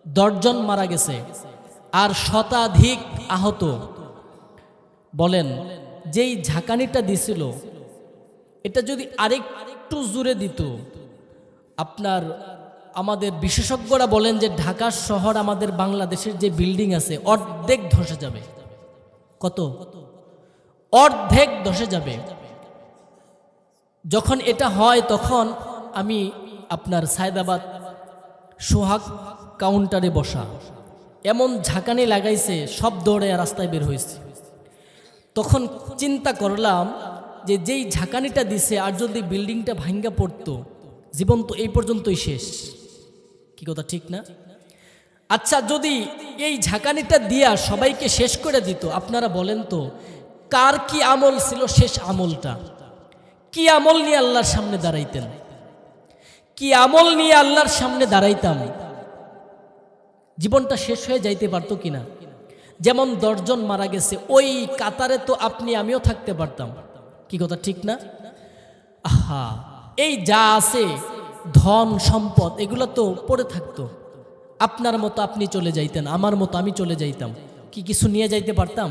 10 জন মারা গেছে, আর শতাধিক আহত। বলেন, যেই ঝাঁকানিটা দিছিল এটা যদি আরেকটু জুড়ে দিত, আপনার আমাদের বিশেষজ্ঞরা বলেন যে ঢাকা শহর, আমাদের বাংলাদেশের যে বিল্ডিং আছে অর্ধেক ধসে যাবে। কত? অর্ধেক ধসে যাবে। যখন এটা হয় তখন আমি আপনার সায়দাবাদ সোহাগ কাউন্টারে বসা, এমন ঝাঁকানি লাগাইছে, সব দৌড়ে রাস্তায় বের হয়েছে। তখন চিন্তা করলাম যে যেই ঝাঁকানিটা দিছে, আর যদি বিল্ডিংটা ভাঙ্গা পড়তো, জীবন তো এই পর্যন্তই শেষ। কি কথা ঠিক না? আচ্ছা, যদি এই ঝাঁকানিটা দিয়া সবাইকে শেষ করে দিত, আপনারা বলেন তো কার কি আমল ছিল শেষ আমলটা? কি আমল নিয়ে আল্লাহর সামনে দাঁড়াইতেন? কি আমল নিয়ে আল্লাহর সামনে দাঁড়াইতাম? জীবনটা শেষ হয়ে যাইতে পারতো কিনা? যেমন 10 জন মারা গেছে, ওই কাতারে তো আপনি আমিও থাকতে পারতাম। কি কথা ঠিক না? আহা, এই যা আছে ধন সম্পদ, এগুলো তো পড়ে থাকতো। আপনার মতো আপনি চলে যাইতেন, আমার মতো আমি চলে যাইতাম। কি কিছু নিয়ে যাইতে পারতাম?